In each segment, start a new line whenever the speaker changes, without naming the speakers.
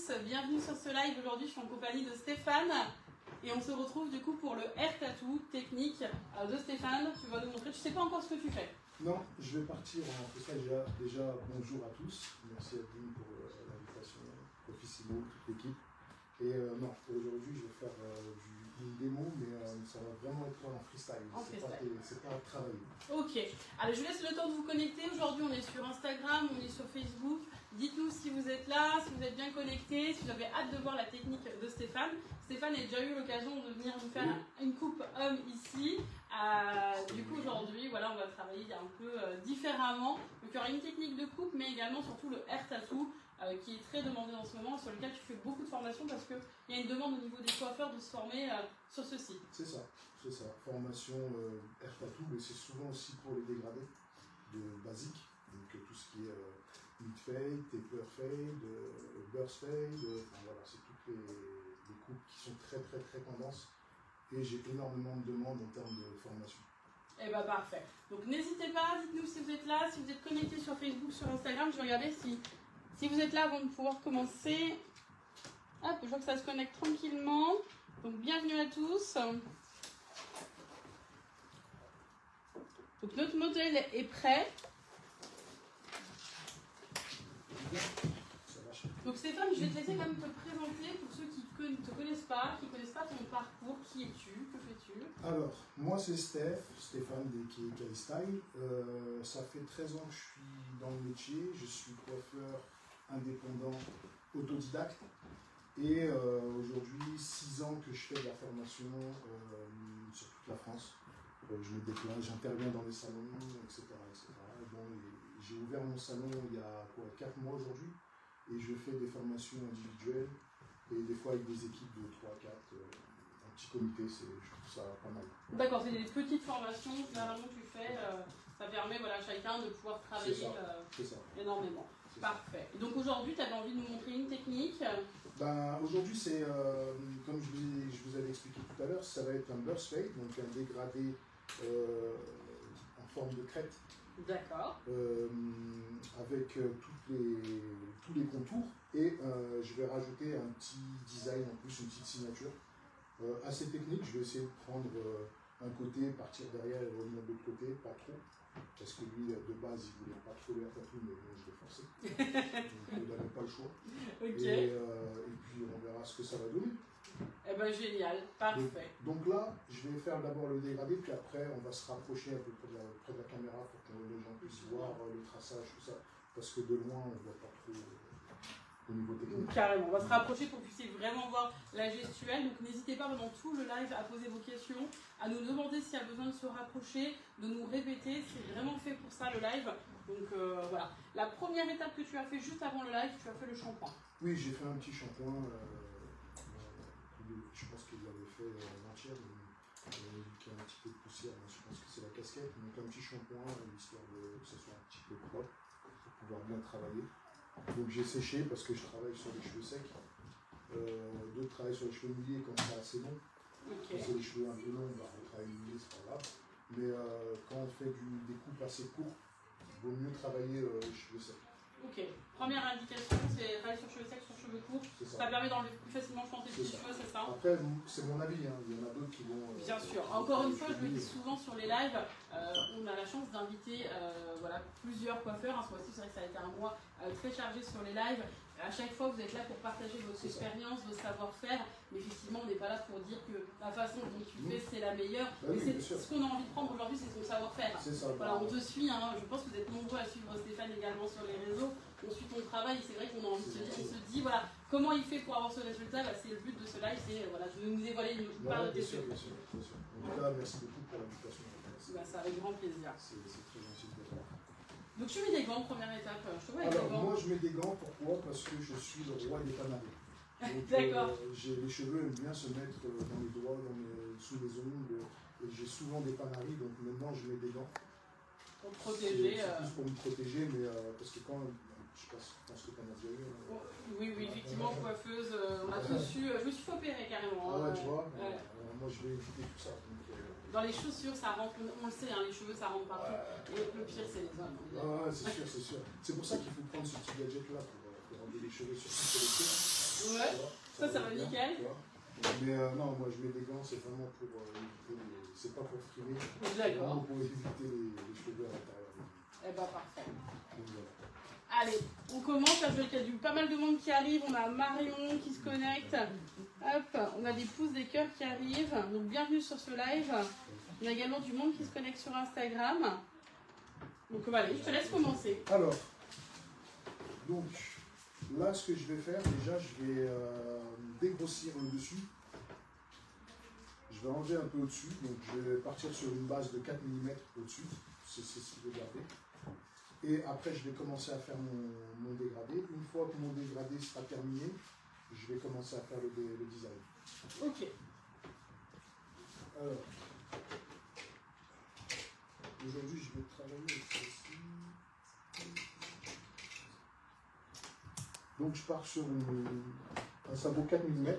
tous, bienvenue sur ce live. Aujourd'hui je suis en compagnie de Stéphane et on se retrouve du coup pour le hair tattoo technique de Stéphane. Tu vas nous montrer, tu sais pas encore ce que tu fais.
Non, je vais partir en freestyle. Déjà bonjour à tous, merci à Dean pour l'invitation, Profissimo, toute l'équipe. Et non, aujourd'hui je vais faire une démo, mais ça va vraiment être en freestyle. C'est pas travaillé.
Ok, allez, je vous laisse le temps de vous connecter. Aujourd'hui on est sur Instagram, on est sur Facebook. Dites-nous si vous êtes là, si vous êtes bien connectés, si vous avez hâte de voir la technique de Stéphane. Stéphane a déjà eu l'occasion de venir nous faire une coupe homme ici. Du coup aujourd'hui, voilà, on va travailler un peu différemment. Donc il y aura une technique de coupe, mais également surtout le hair tattoo. Qui est très demandé en ce moment, sur lequel tu fais beaucoup de formations parce qu'il y a une demande au niveau des coiffeurs de se former sur ce site.
C'est ça. Formation hair tattoo, mais c'est souvent aussi pour les dégradés de basique. Donc tout ce qui est mid fade, taper fade, burst fade, voilà, c'est toutes les coupes qui sont très tendance. Et j'ai énormément de demandes en termes de formation.
Eh bien parfait. Donc n'hésitez pas, dites-nous si vous êtes là, si vous êtes connectés sur Facebook, sur Instagram, je vais regarder si vous êtes là avant de pouvoir commencer. Hop, je vois que ça se connecte tranquillement. Donc bienvenue à tous. Donc notre modèle est prêt. Donc Stéphane, je vais te laisser quand même te présenter pour ceux qui ne te connaissent pas, qui ne connaissent pas ton parcours. Qui es-tu? Que fais-tu?
Alors, moi c'est Stéphane qui est Calistyle. Ça fait 13 ans que je suis dans le métier. Je suis coiffeur indépendant, autodidacte. Et aujourd'hui, 6 ans que je fais de la formation sur toute la France. Je me déplace, j'interviens dans les salons, etc. Bon, j'ai ouvert mon salon il y a 4 mois aujourd'hui. Et je fais des formations individuelles et des fois avec des équipes de 3-4, un petit comité, je trouve ça pas mal.
D'accord, c'est des petites formations généralement que tu fais, ça permet à chacun de pouvoir travailler énormément. Parfait. Et donc aujourd'hui, tu avais envie de nous montrer une technique.
Aujourd'hui, c'est, comme je vous avais expliqué tout à l'heure, ça va être un burst fade, donc un dégradé en forme de crête.
D'accord.
Avec tous les contours et je vais rajouter un petit design en plus, une petite signature assez technique. Je vais essayer de prendre un côté, partir derrière et revenir de l'autre côté, pas trop, parce que lui de base il voulait pas trop l'air tatou, mais bon, je l'ai forcé, donc il n'avait pas le choix.
Okay.
Et puis on verra ce que ça va donner.
Eh ben génial, parfait.
Donc là, je vais faire d'abord le dégradé, puis après on va se rapprocher un peu près de la caméra pour que les gens puissent voir le traçage, tout ça, parce que de loin on ne voit pas trop au niveau technique.
Carrément, on va se rapprocher pour que vous puissiez vraiment voir la gestuelle. Donc n'hésitez pas pendant tout le live à poser vos questions, à nous demander s'il y a besoin de se rapprocher, de nous répéter. C'est vraiment fait pour ça le live. Donc voilà. La première étape que tu as fait juste avant le live, tu as fait le shampoing.
Oui, j'ai fait un petit shampoing. Je pense qu'il l'avait fait avant-hier, qui a un petit peu de poussière. Je pense que c'est la casquette. Donc un petit shampoing, histoire que ce soit un petit peu propre pour pouvoir bien travailler. Donc j'ai séché parce que je travaille sur les cheveux secs. D'autres travaillent sur les cheveux mouillés quand c'est assez long.
Okay.
Quand c'est les cheveux un peu longs, on travaille mouillé, c'est pas grave. Mais quand on fait des coupes assez courtes, il vaut mieux travailler les cheveux secs.
Ok, première indication, c'est travailler sur cheveux secs, sur cheveux courts. Ça permet d'enlever plus facilement, je pense, tes petits cheveux, c'est ça?
Après, c'est mon avis, hein. Il y en a d'autres qui vont...
Bien sûr. Encore une fois, je le dis souvent sur les lives, on a la chance d'inviter plusieurs coiffeurs. Ce mois-ci, c'est vrai que ça a été un mois très chargé sur les lives. À chaque fois, vous êtes là pour partager votre expérience, votre savoir-faire. Mais effectivement, on n'est pas là pour dire que la façon dont tu fais, c'est la meilleure.
Oui,
c'est ce qu'on a envie de prendre aujourd'hui, c'est son savoir-faire. Voilà, on te suit. Hein. Je pense que vous êtes nombreux à suivre Stéphane également sur les réseaux. On suit ton travail et c'est vrai qu'on a envie de se dire, on se dit, voilà, comment il fait pour avoir ce résultat. C'est le but de ce live, c'est de nous dévoiler une part de tes cheveux.
Bien sûr. En tout cas, merci beaucoup pour l'invitation.
C'est avec grand plaisir.
C'est très gentil de votre part.
Donc tu mets des gants, première étape. Je te vois avec
Alors,
des gants.
moi je mets des gants, pourquoi? Parce que je suis le roi des panarés.
D'accord.
Les cheveux aiment bien se mettre dans les doigts, sous les ongles, et j'ai souvent des panaris, donc maintenant je mets des gants.
Pour te protéger.
C'est plus pour me protéger, mais parce que quand, je pense que tu en as déjà eu.
Oui, effectivement, coiffeuse, on a tous eu, je me suis fait opérer carrément.
Ah ouais, tu vois, moi je vais éviter tout ça.
Dans les chaussures, ça rentre, on le sait, hein, les cheveux ça rentre partout. Et le pire, c'est les hommes.
Ah ouais, c'est sûr. C'est pour ça qu'il faut prendre ce petit gadget là pour enlever les cheveux sur les pieds.
Ouais, ça va
bien,
nickel.
tu vois. Mais non, moi je mets des gants, c'est vraiment pour éviter c'est pas pour frimer, c'est vraiment pour éviter les cheveux à l'intérieur.
Eh bah parfait.
Donc, voilà.
Allez, on commence, là je vois qu'il y a pas mal de monde qui arrive, on a Marion qui se connecte, hop, on a des pouces, des cœurs qui arrivent, donc bienvenue sur ce live. On a également du monde qui se connecte sur Instagram. Donc voilà, je te laisse commencer.
Alors, donc là ce que je vais faire, déjà je vais dégrossir le dessus. Je vais enlever un peu au-dessus, donc je vais partir sur une base de 4 mm au-dessus, c'est ce que je vais garder. Et après je vais commencer à faire mon dégradé. Une fois que mon dégradé sera terminé, je vais commencer à faire le design.
Ok.
Alors, aujourd'hui je vais travailler avec ceci. Donc je pars sur un sabot 4 mm.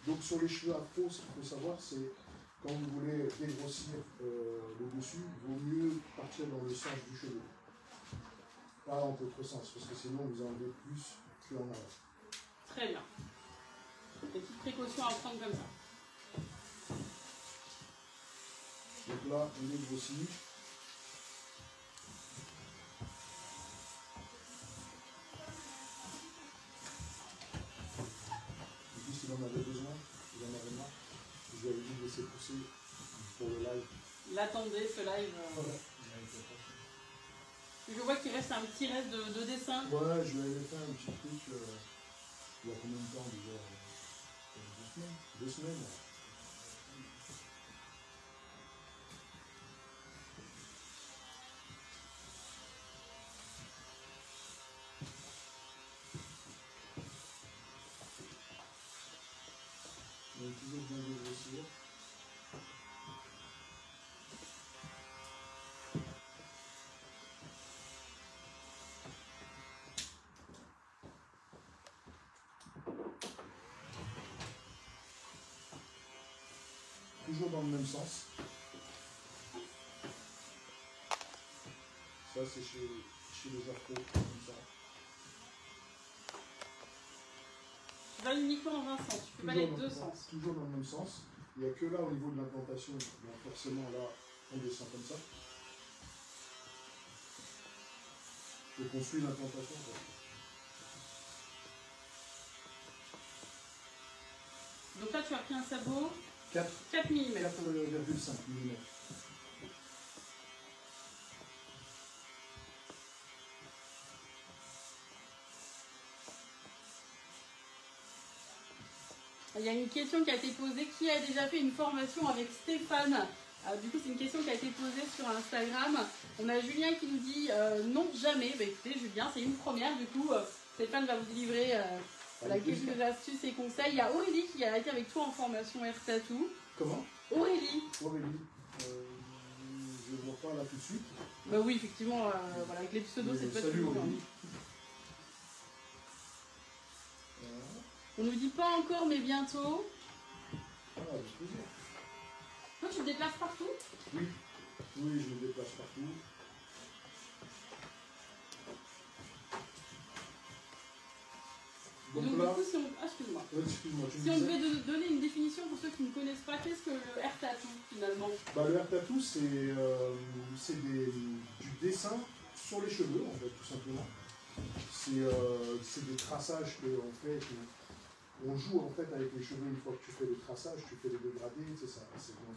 Donc sur les cheveux afro, ce qu'il faut savoir, c'est quand vous voulez dégrossir le dessus, il vaut mieux partir dans le sens du cheveu. Pas en votre sens, parce que sinon vous enlevez plus que en arrière.
Très bien. Des petites précautions à prendre comme ça.
Donc là, on dégrossit. S'il en avait besoin, il en avait marre. Je lui avais dit de laisser pousser pour le live.
Il attendait ce live.
Voilà.
Je vois qu'il reste un petit reste de dessin.
Ouais, je lui avais fait un petit truc il y a combien de temps déjà 2 semaines. 2 semaines. On est toujours bien dégrossir. Toujours dans le même sens. Ça c'est chez les afros, comme ça.
Tu vas uniquement dans un sens, tu peux pas les deux sens.
Toujours dans le même sens. Il n'y a que là au niveau de l'implantation, forcément là on descend comme ça. Donc on suit l'implantation.
Donc là tu as pris un sabot
4
mm.
4,5 mm.
Il y a une question qui a été posée. Qui a déjà fait une formation avec Stéphane? Du coup, c'est une question qui a été posée sur Instagram. On a Julien qui nous dit non, jamais. Bah, écoutez, Julien, c'est une première. Du coup, Stéphane va vous délivrer quelques astuces et conseils. Il y a Aurélie qui a été avec toi en formation Air Tattoo.
Comment?
Aurélie.
Aurélie. Je ne vois pas là tout de suite.
Bah oui, effectivement, voilà, avec les pseudos, c'est pas
salut
toujours.
Aurélie.
On nous dit pas encore, mais bientôt.
Ah, avec plaisir.
Toi, tu te déplaces partout?
Oui, oui, je me déplace partout.
Donc
là,
du coup, si on... Ah, excuse-moi.
Excuse-moi,
Si on devait donner une définition pour ceux qui ne connaissent pas, qu'est-ce que le Air Tattoo finalement?
Bah, le Air Tattoo, c'est du dessin sur les cheveux, en fait, tout simplement. C'est des traçages qu'on fait. On joue en fait avec les cheveux une fois que tu fais les traçages, tu fais les dégradés, c'est ça. C'est donc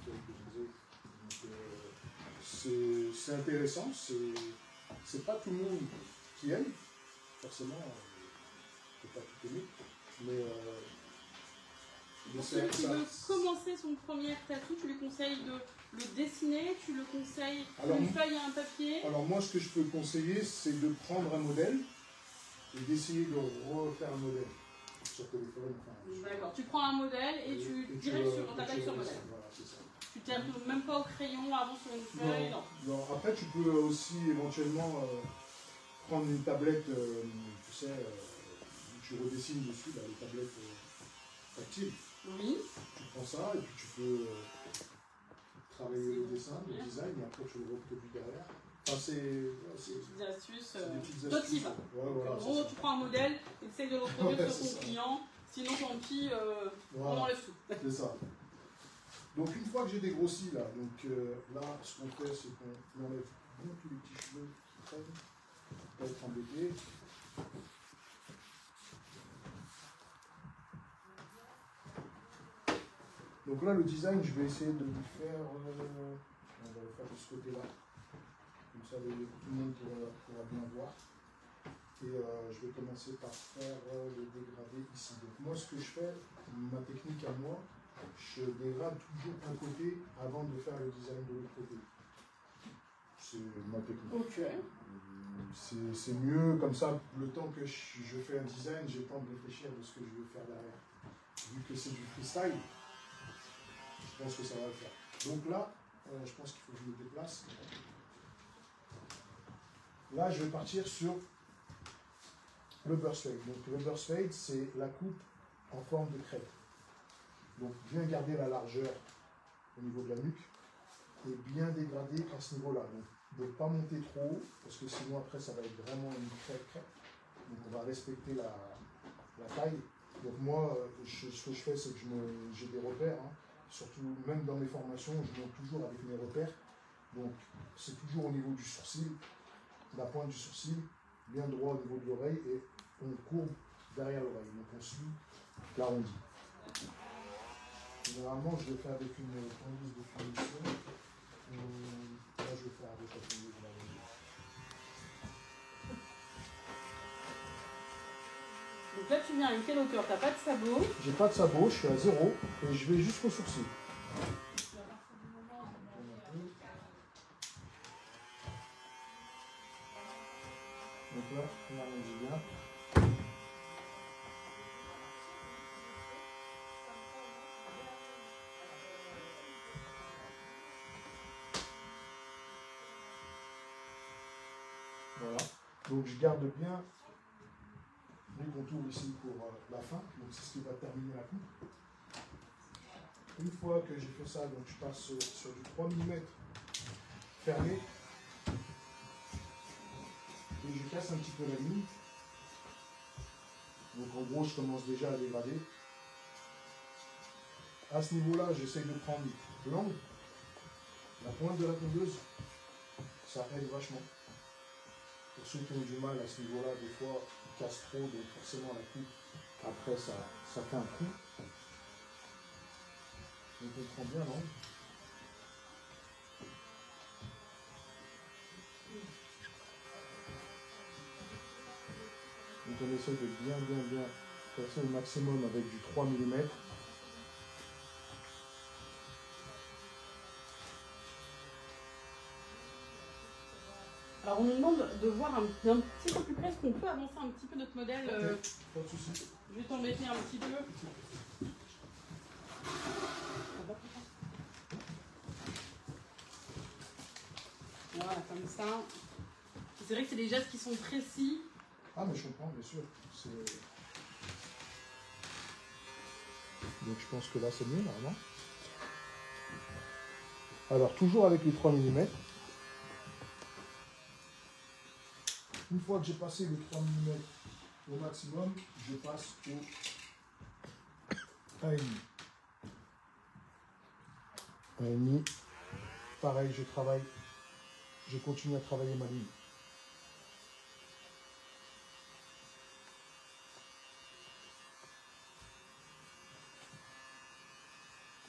c'est intéressant. C'est pas tout le monde qui aime, forcément. Je ne peux pas tout aimer, mais
pour celui qui veut commencer son premier tatou, tu lui conseilles de le dessiner, tu le conseilles une feuille et un papier?
Alors moi, ce que je peux conseiller, c'est de prendre un modèle et d'essayer de refaire un modèle sur téléphone. Enfin,
d'accord, tu prends un modèle et tu t'attaques sur le modèle.
Voilà, c'est ça.
Tu t'attaques même pas au crayon avant sur une feuille?
Non. Après, tu peux aussi éventuellement prendre une tablette, tu sais, tu redessines dessus, là, les tablettes tactiles.
Oui.
Tu prends ça et puis tu peux travailler le dessin, le design, et après tu le reproduis derrière. Enfin, c'est
Des petites astuces.
des petites
Toi,
astuces.
t'y vas.
Ouais, voilà,
En gros, tu prends un modèle, tu essayes de le reproduire
Ouais,
sur
c'est
ton
ça.
client, sinon tant pis, on
Voilà,
enlève tout.
c'est ça. Donc une fois que j'ai dégrossi là, là ce qu'on fait c'est qu'on enlève bien tous les petits cheveux qui traînent, pour pas être embêté. Donc là le design je vais essayer de le faire, on va le faire de ce côté là, comme ça tout le monde pourra bien voir. Et je vais commencer par faire le dégradé ici. Donc moi ce que je fais, ma technique à moi, je dégrade toujours un côté avant de faire le design de l'autre côté. C'est ma technique.
Ok.
C'est mieux comme ça, le temps que je fais un design, j'ai le temps de réfléchir de ce que je veux faire derrière. Vu que c'est du freestyle, je pense que ça va le faire. Donc là, je pense qu'il faut que je me déplace. Là, je vais partir sur le burst fade. Donc le burst fade, c'est la coupe en forme de crête. Donc bien garder la largeur au niveau de la nuque et bien dégrader à ce niveau-là. Donc ne pas monter trop haut parce que sinon après ça va être vraiment une crête. Donc on va respecter la taille. Donc moi, ce que je fais, c'est que j'ai des repères. Hein. Surtout même dans mes formations, je monte toujours avec mes repères. Donc c'est toujours au niveau du sourcil, la pointe du sourcil, bien droit au niveau de l'oreille et on courbe derrière l'oreille. Donc on suit l'arrondi. Généralement, je le fais avec une tondeuse de finition. Là, je le fais avec la tondeuse de l'arrondi.
Donc là, tu viens avec quelle hauteur? T'as pas de sabot?
J'ai pas de sabot, je suis à 0 et je vais jusqu'au sourcil. Donc là, on arrondit bien. Voilà. Donc je garde bien les contours ici pour la fin. Donc c'est ce qui va terminer la coupe. Une fois que j'ai fait ça, donc je passe sur du 3 mm fermé. Et je casse un petit peu la ligne. Donc en gros, je commence déjà à dégrader. À ce niveau-là, j'essaye de prendre l'angle, la pointe de la tondeuse. Ça aide vachement. Pour ceux qui ont du mal à ce niveau-là, des fois, ils cassent trop, donc forcément la coupe, après ça fait un coup. Donc on prend bien l'angle. Donc on essaie de bien passer au maximum avec du 3 mm.
Alors on nous demande de voir un petit peu plus près, est-ce qu'on peut avancer un petit peu notre modèle
Pas de souci.
Je vais t'embêter un petit peu. Voilà, comme ça. C'est vrai que c'est des gestes qui sont précis.
Ah mais je comprends, bien sûr. Donc je pense que là c'est mieux, normalement. Alors toujours avec les 3 mm. Une fois que j'ai passé les 3 mm au maximum, je passe au 1,5. 1,5. Pareil, je continue à travailler ma ligne.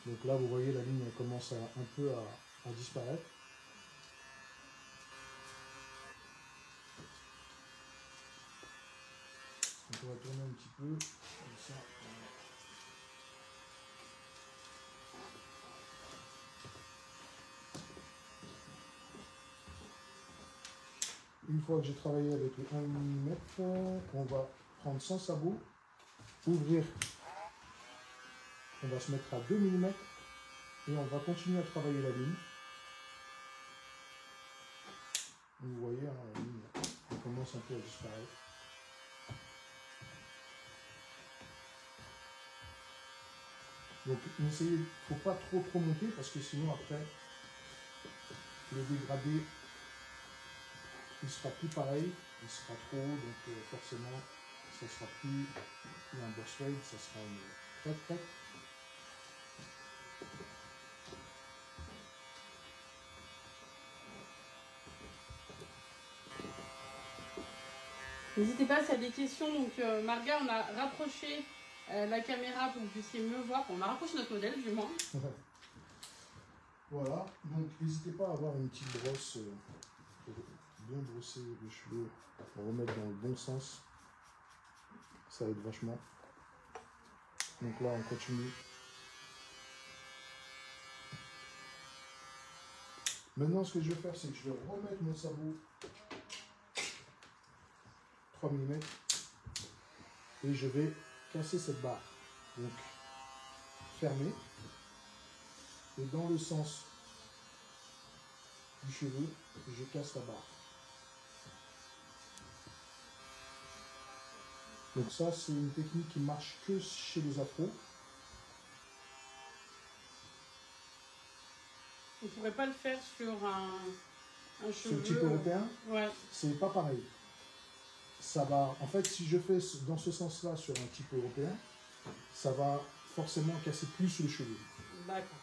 Donc là, vous voyez, la ligne elle commence un peu à disparaître. Donc on va tourner un petit peu, comme ça. Une fois que j'ai travaillé avec le 1 mm, on va prendre sans sabot, ouvrir, on va se mettre à 2 mm et on va continuer à travailler la ligne. Vous voyez, hein, la ligne elle commence un peu à disparaître. Donc n'essayez, il ne faut pas trop monter parce que sinon après le dégradé il sera plus pareil, il sera trop haut, donc forcément, ça sera plus un boss fade, ça sera une crête.
N'hésitez pas s'il y a des questions. Donc, Marga, on a rapproché la caméra pour que vous puissiez mieux voir. On a rapproché notre modèle, du moins.
Voilà, donc n'hésitez pas à avoir une petite brosse pour bien brosser les cheveux, pour remettre dans le bon sens. Ça aide vachement. Donc là, on continue. Maintenant, ce que je vais faire, c'est que je vais remettre mon sabot 3 mm et je vais casser cette barre. Donc, fermer. Et dans le sens du cheveu, je casse la barre. Donc ça, c'est une technique qui marche que chez les afros.
On ne pourrait pas le faire sur un cheveu.
Sur le type européen,
ouais.
C'est pas pareil. Ça va, en fait, si je fais dans ce sens-là sur un type européen, ça va forcément casser plus les cheveux.
D'accord.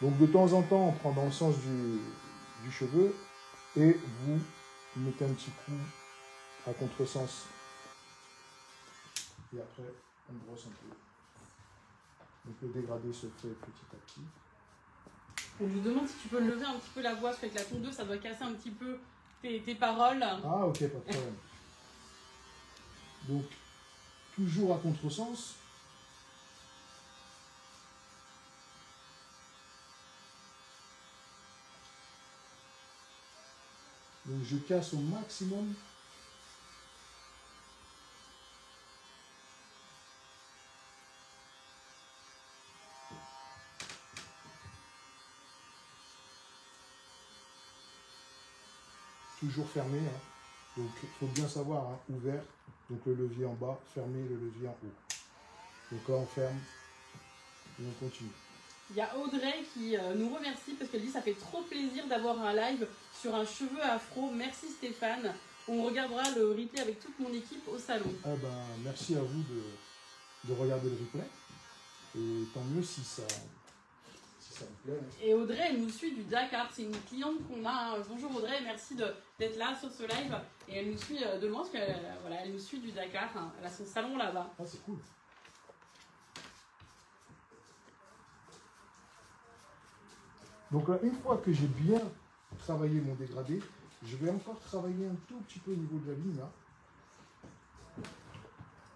Donc de temps en temps, on prend dans le sens du cheveu et vous mettez un petit coup à contresens. Et après, on brosse un peu. Donc le dégradé se fait petit à petit.
On lui demande si tu peux lever un petit peu la voix, parce qu'avec la tondeuse, ça doit casser un petit peu tes paroles.
Ah ok, pas de problème. Donc, toujours à contresens. Donc je casse au maximum. Toujours fermé. Hein. Donc il faut bien savoir, hein, ouvert, donc le levier en bas, fermé, le levier en haut. Donc là on ferme et on continue.
Il y a Audrey qui nous remercie parce qu'elle dit ça fait trop plaisir d'avoir un live sur un cheveu afro. Merci Stéphane. On regardera le replay avec toute mon équipe au salon.
Ah ben, merci à vous de regarder le replay. Et tant mieux si ça vous plaît.
Et Audrey, elle nous suit du Dakar. C'est une cliente qu'on a. Bonjour Audrey, merci d'être là sur ce live. Et elle nous suit de loin parce qu'elle voilà, elle nous suit du Dakar. Elle a son salon là-bas.
Ah, c'est cool. Donc là, une fois que j'ai bien travaillé mon dégradé, je vais encore travailler un tout petit peu au niveau de la ligne là.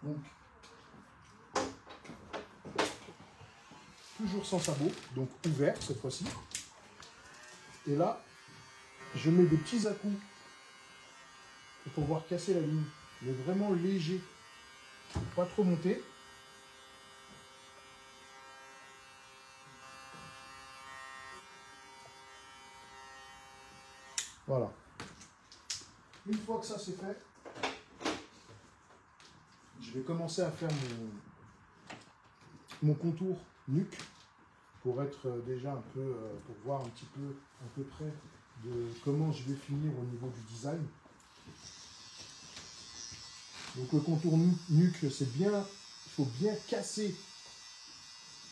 Donc, toujours sans sabot, donc ouvert cette fois-ci. Et là, je mets des petits à-coups pour pouvoir casser la ligne, mais vraiment léger, pas trop monter. Voilà. Une fois que ça c'est fait, je vais commencer à faire mon contour nuque pour être déjà un peu, pour voir un petit peu, à peu près de comment je vais finir au niveau du design. Donc le contour nuque, c'est bien, il faut bien casser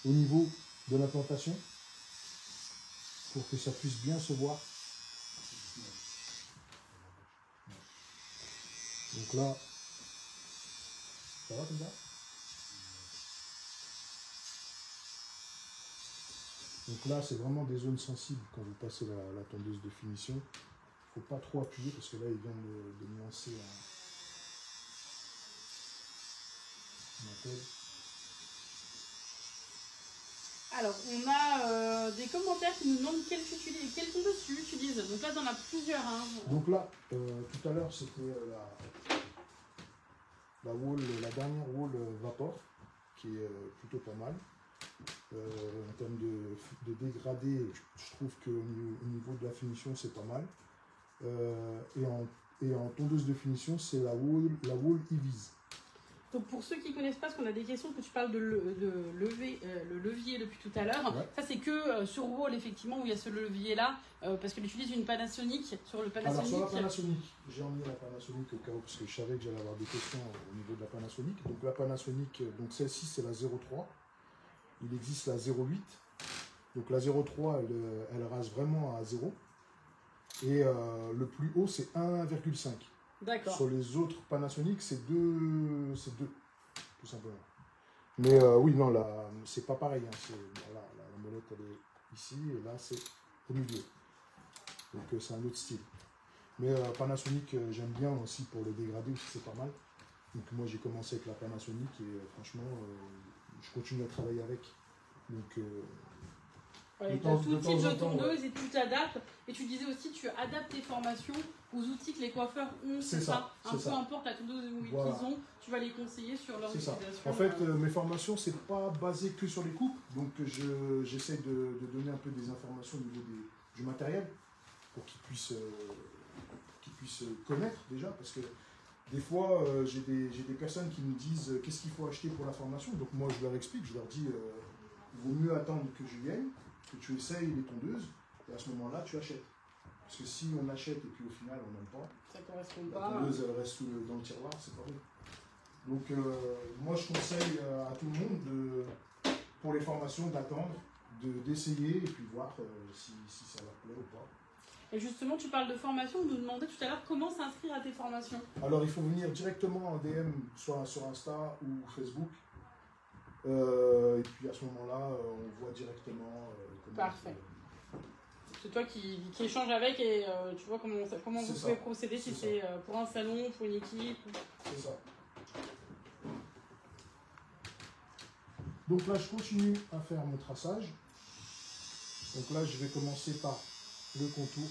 au niveau de l'implantation pour que ça puisse bien se voir. Donc là, ça va comme ça? Donc là, c'est vraiment des zones sensibles quand vous passez la tondeuse de finition. Il ne faut pas trop appuyer parce que là, il vient de nuancer un tel.
Alors, on a des commentaires qui nous demandent quelle tondeuse tu utilises. Donc là, tu en as plusieurs. Hein.
Donc là, tout à l'heure, c'était la dernière wall Vapor, qui est plutôt pas mal. En termes de dégradé, je trouve qu'au niveau de la finition, c'est pas mal. Et en tondeuse de finition, c'est la wall Eviz.
Donc pour ceux qui ne connaissent pas, parce qu'on a des questions, que tu parles de le levier depuis tout à l'heure,
Ouais.
ça c'est que sur Wall effectivement où il y a ce levier-là, parce qu'elle utilise une Panasonic. Sur le Panasonic,
alors sur la Panasonic, j'ai emmené la Panasonic au cas où, parce que je savais que j'allais avoir des questions au niveau de la Panasonic. Donc la Panasonic, donc celle-ci c'est la 03, il existe la 08. Donc la 03, elle rase vraiment à 0. Et le plus haut, c'est 1,5.
D'accord.
Sur les autres Panasonic, c'est 2, tout simplement. Mais oui, non, là, c'est pas pareil. Hein. Voilà, la molette, elle est ici, et là, c'est au milieu. Donc c'est un autre style. Mais Panasonic, j'aime bien aussi pour le dégradé, aussi, c'est pas mal. Donc moi, j'ai commencé avec la Panasonic, et franchement, je continue à travailler avec. Donc...
Ouais, tu as tout type de tondeuse et tu t'adaptes. Et tu disais aussi, tu adaptes tes formations aux outils que les coiffeurs ont. C'est ça. Peu importe la tondeuse qu'ils ont, tu vas les conseiller sur leur utilisation.
En fait, mes formations, c'est pas basé que sur les coupes. Donc, j'essaie de donner un peu des informations au niveau du matériel pour qu'ils puissent connaître déjà. Parce que des fois, j'ai des personnes qui me disent qu'est-ce qu'il faut acheter pour la formation. Donc, moi, je leur explique, je leur dis il vaut mieux attendre que je vienne, que tu essayes les tondeuses, et à ce moment-là, tu achètes. Parce que si on achète et puis au final, on n'aime pas,
ça correspond
la
pas.
La tondeuse, elle reste dans le tiroir, c'est pas bon. Donc, moi, je conseille à tout le monde, pour les formations, d'attendre, d'essayer, et puis voir si ça leur plaît ou pas.
Et justement, tu parles de formation, on nous demandait tout à l'heure comment s'inscrire à tes formations.
Alors, il faut venir directement en DM, soit sur Insta ou Facebook. Et puis à ce moment-là, on voit directement comment.
Parfait. C'est toi qui échanges avec et tu vois comment vous pouvez procéder, si c'est pour un salon, pour une équipe.
C'est ça. Donc là, je continue à faire mon traçage. Donc là, je vais commencer par le contour.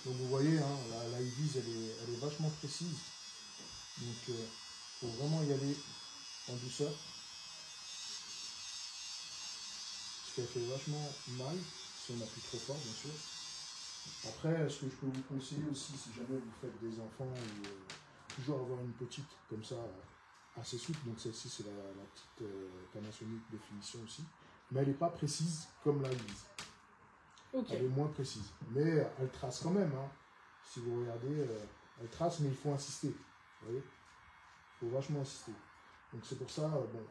Donc vous voyez, hein, la Ibis, elle est vachement précise. Donc il faut vraiment y aller en douceur. Parce qu'elle fait vachement mal, si on appuie trop fort, bien sûr. Après, ce que je peux vous conseiller aussi, si jamais vous faites des enfants, toujours avoir une petite comme ça, assez souple. Donc celle-ci, c'est la petite Panasonic définition aussi. Mais elle n'est pas précise comme la Ibis. Okay. Elle est moins précise. Mais elle trace quand même. Hein. Si vous regardez, elle trace, mais il faut insister. Vous voyez, il faut vachement insister. Donc c'est pour ça, bon,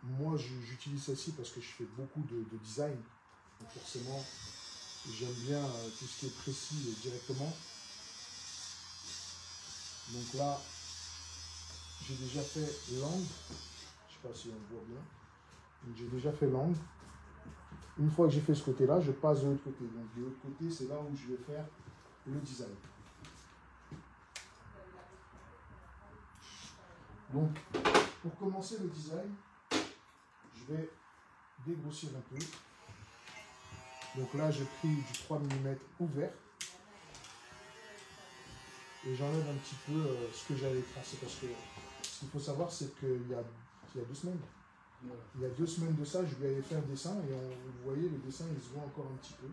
moi j'utilise celle-ci parce que je fais beaucoup de design. Donc forcément, j'aime bien tout ce qui est précis et directement. Donc là, j'ai déjà fait l'angle. Je ne sais pas si on voit bien. Donc j'ai déjà fait l'angle. Une fois que j'ai fait ce côté-là, je passe de l'autre côté. Donc de l'autre côté, c'est là où je vais faire le design. Donc, pour commencer le design, je vais dégrossir un peu. Donc là, j'ai pris du 3 mm ouvert. Et j'enlève un petit peu ce que j'avais tracé. Parce que ce qu'il faut savoir, c'est qu'il y a 2 semaines. Voilà. Il y a 2 semaines de ça, je lui avais fait un dessin et vous voyez, le dessin il se voit encore un petit peu.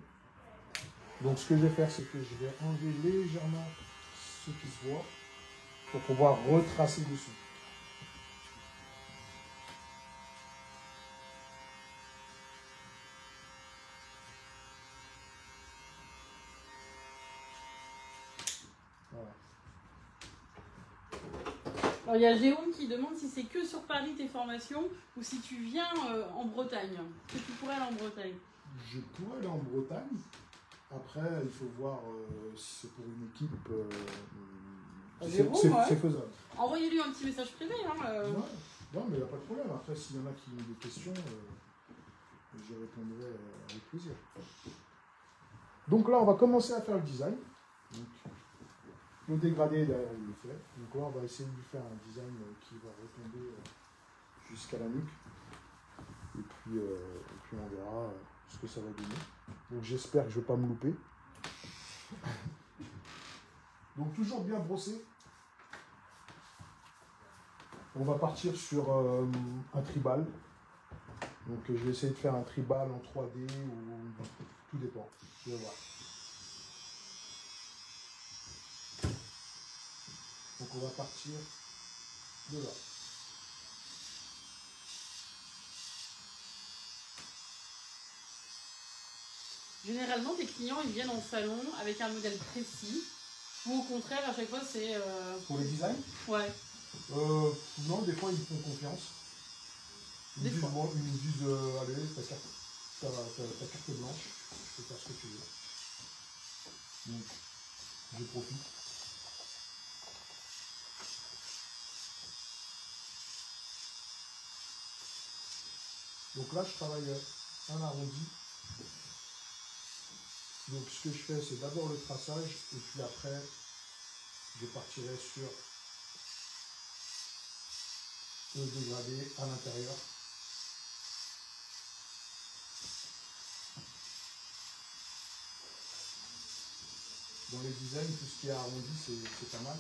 Donc ce que je vais faire, c'est que je vais enlever légèrement ce qui se voit pour pouvoir retracer dessus. Voilà.
Alors il y a Jérôme qui demande si c'est que sur Paris tes formations ou si tu viens en Bretagne. Est-ce que tu pourrais aller en Bretagne?
Je pourrais aller en Bretagne. Après, il faut voir si c'est pour une équipe. C'est faisable.
Envoyez-lui un petit message privé. Hein,
Non, mais il n'y a pas de problème. Après, s'il y en a qui ont des questions, je répondrai avec plaisir. Donc là, on va commencer à faire le design. Donc, le dégradé, derrière, il est fait. Donc là, on va essayer de lui faire un design qui va retomber jusqu'à la nuque. Et puis on verra ce que ça va donner. Donc j'espère que je ne vais pas me louper. Donc toujours bien brossé. On va partir sur un tribal. Donc je vais essayer de faire un tribal en 3D ou tout dépend. Je vais voir. Donc on va partir de là.
Généralement, tes clients, ils viennent en salon avec un modèle précis, ou au contraire, à chaque fois, c'est...
Pour les designs?
Ouais.
Non, des fois, ils font confiance. Ils me disent, bon, ils me disent allez, ta carte blanche, je peux faire ce que tu veux. Donc, je profite. Donc là, je travaille un arrondi. Donc ce que je fais, c'est d'abord le traçage, et puis après, je partirai sur le dégradé à l'intérieur. Dans les designs, tout ce qui est arrondi, c'est pas mal.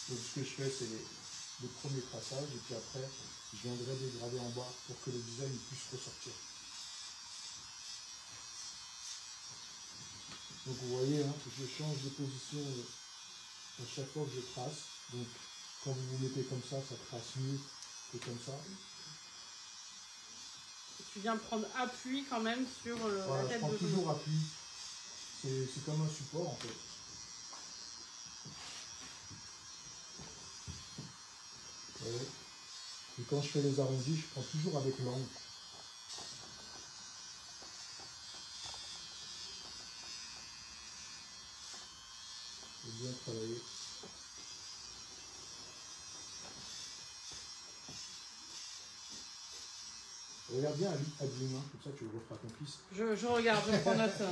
Donc ce que je fais, c'est le premier traçage, et puis après, je viendrai dégrader en bas pour que le design puisse ressortir. Donc vous voyez, hein, je change de position à chaque fois que je trace. Donc quand vous vous mettez comme ça trace mieux que comme ça.
Tu viens prendre appui quand même sur
voilà,
la tête de...
Je prends toujours appui. C'est comme un support en fait. Vous voyez. Et quand je fais les arrondis, je prends toujours avec l'angle. J'ai bien travaillé. Regarde bien Adeline, hein, comme ça tu le referas à ton fils.
Je regarde, je prends note.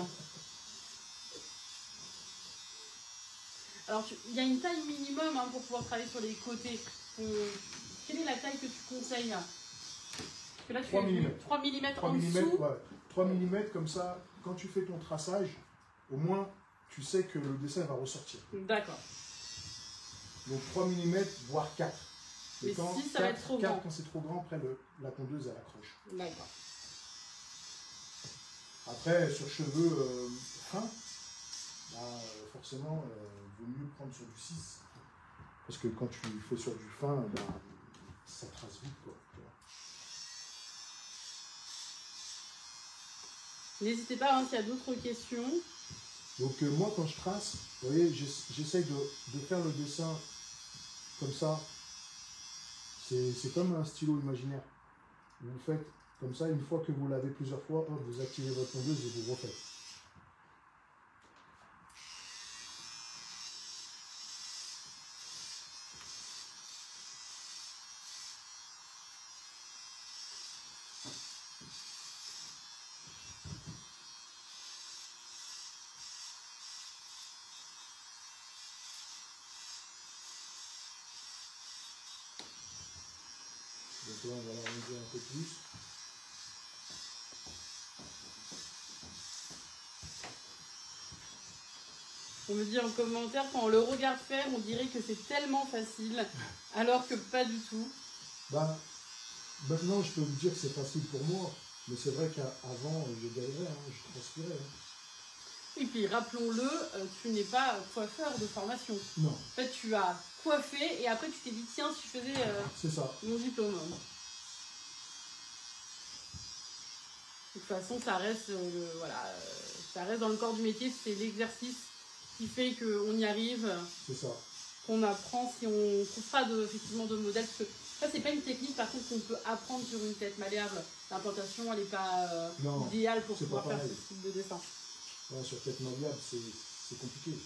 Alors, il y a une taille minimum hein, pour pouvoir travailler sur les côtés. Quelle est la taille que tu conseilles? Parce que là, tu
3
fais
mm.
3 mm
3
en
mm,
dessous.
ouais. 3 mm, comme ça, quand tu fais ton traçage, au moins, tu sais que le dessin va ressortir.
D'accord.
Donc 3 mm, voire 4.
Mais
quand
si ça va être trop
4,
grand.
quand c'est trop grand, après la tondeuse, elle accroche.
D'accord.
Après, sur cheveux fins, bah, forcément, il vaut mieux prendre sur du 6. Parce que quand tu fais sur du fin, bah, ça trace vite, quoi.
N'hésitez pas hein, s'il y a d'autres questions.
Donc moi, quand je trace, vous voyez, j'essaye de faire le dessin comme ça. C'est comme un stylo imaginaire. Vous le faites comme ça, une fois que vous l'avez plusieurs fois, hop, vous activez votre tondeuse et vous refaites. Donc là, on va l'arrondir un peu plus.
On me dit en commentaire, quand on le regarde faire, on dirait que c'est tellement facile, alors que pas du tout.
Bah, maintenant, je peux vous dire que c'est facile pour moi, mais c'est vrai qu'avant, je galérais, hein, je transpirais. Hein.
Et puis, rappelons-le, tu n'es pas coiffeur de formation.
Non.
En fait, tu as coiffé et après, tu t'es dit, tiens, si je faisais
c'est ça.
mon diplôme. De toute façon, ça reste, voilà, ça reste dans le corps du métier, c'est l'exercice qui fait qu'on y arrive.
C'est ça.
Qu'on apprend si on ne trouve pas effectivement de modèle. Parce que ça, c'est pas une technique par contre qu'on peut apprendre sur une tête malléable. L'implantation, elle n'est pas idéale pour pouvoir faire ce type de dessin.
Ouais, sur tête malléable, c'est compliqué.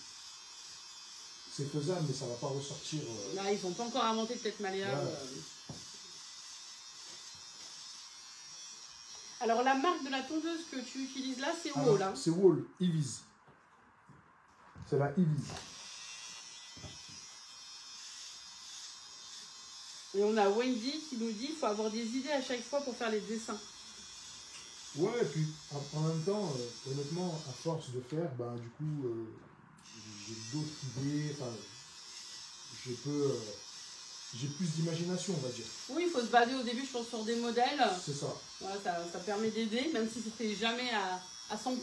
C'est faisable, mais ça ne va pas ressortir.
Là, ils n'ont pas encore inventé de tête malléable. Ouais. Alors, la marque de la tondeuse que tu utilises là, c'est Wall. Hein.
C'est Wall, Eviz. C'est la Eviz.
Et on a Wendy qui nous dit qu'il faut avoir des idées à chaque fois pour faire les dessins.
Ouais, et puis en même temps, honnêtement, à force de faire, ben, du coup, j'ai d'autres idées. j'ai plus d'imagination, on va dire.
Oui, il faut se baser au début, je pense, sur des modèles.
C'est ça.
Voilà, ça permet d'aider, même si c'était jamais à 100%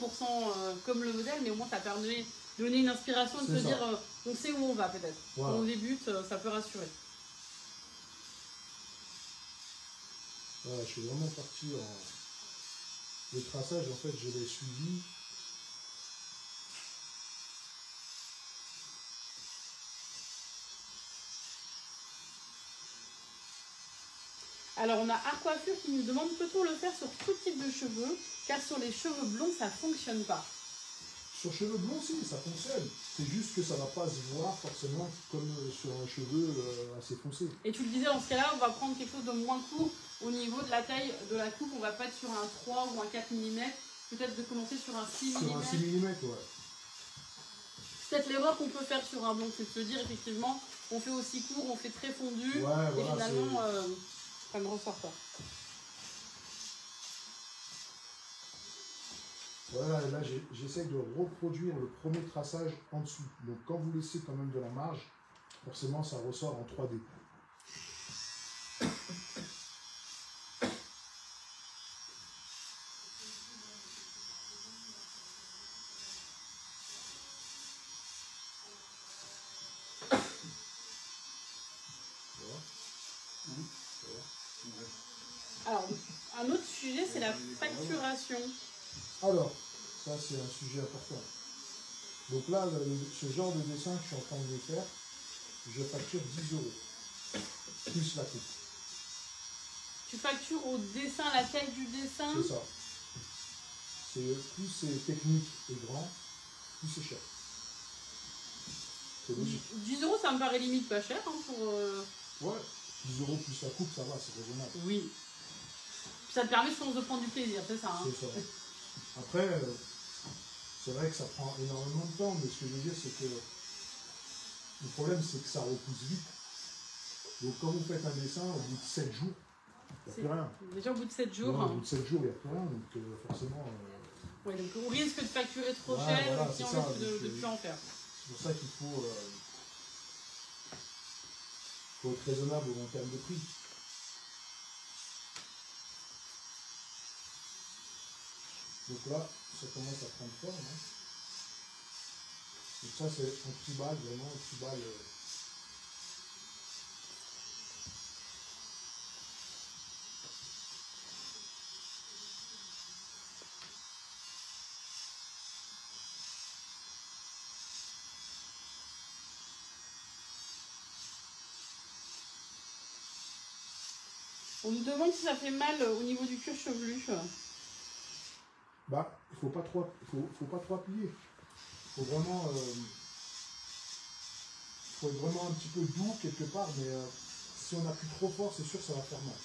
comme le modèle, mais au moins ça permet de donner une inspiration et de se dire on sait où on va peut-être. Voilà. Quand on débute, ça peut rassurer.
Voilà, je suis vraiment parti en... Le traçage, en fait, je l'ai suivi.
Alors on a Arcoiffure qui nous demande peut-on le faire sur tout type de cheveux, car sur les cheveux blonds ça fonctionne pas.
Sur cheveux blonds, si, ça fonctionne. C'est juste que ça va pas se voir forcément comme sur un cheveu assez foncé.
Et tu le disais, dans ce cas-là, on va prendre quelque chose de moins court au niveau de la taille de la coupe. On va pas être sur un 3 ou un 4 mm. Peut-être de commencer sur un 6 mm.
Sur un 6 mm, ouais.
Peut-être l'erreur qu'on peut faire sur un blond, c'est de se dire effectivement, on fait aussi court, on fait très fondu.
Ouais,
et
voilà,
finalement, ça ne ressort pas.
Voilà, là j'essaie de reproduire le premier traçage en dessous. Donc quand vous laissez quand même de la marge, forcément ça ressort en 3D.
Alors, un autre sujet, c'est la facturation.
Alors, ça c'est un sujet important. Donc là, ce genre de dessin que je suis en train de faire, je facture 10 €, plus la coupe.
Tu factures au dessin, la taille du dessin?
C'est ça. Plus c'est technique et grand, plus c'est cher. C'est logique.
10 €, ça me paraît limite pas cher hein, pour...
Ouais, 10 € plus la coupe, ça va, c'est raisonnable.
Oui. Ça te permet, je pense, de prendre du plaisir, c'est ça. Hein.
C'est ça. Après, c'est vrai que ça prend énormément de temps, mais ce que je veux dire, c'est que le problème, c'est que ça repousse vite. Donc quand vous faites un dessin, au bout de 7 jours, il n'y a plus rien.
Déjà au bout de 7 jours.
Non, au bout de 7 jours, il n'y a plus rien, donc forcément...
Ouais, donc on risque de facturer trop cher,
voilà,
et puis on risque de ne plus en faire.
C'est pour ça qu'il faut être raisonnable en termes de prix. Donc là, ça commence à prendre forme. Hein. Donc ça, c'est un petit bal, vraiment un petit bal.
On nous demande si ça fait mal au niveau du cuir chevelu.
Bah, il faut pas trop appuyer. Il faut vraiment être vraiment un petit peu doux quelque part, mais si on appuie trop fort, c'est sûr que ça va faire mal.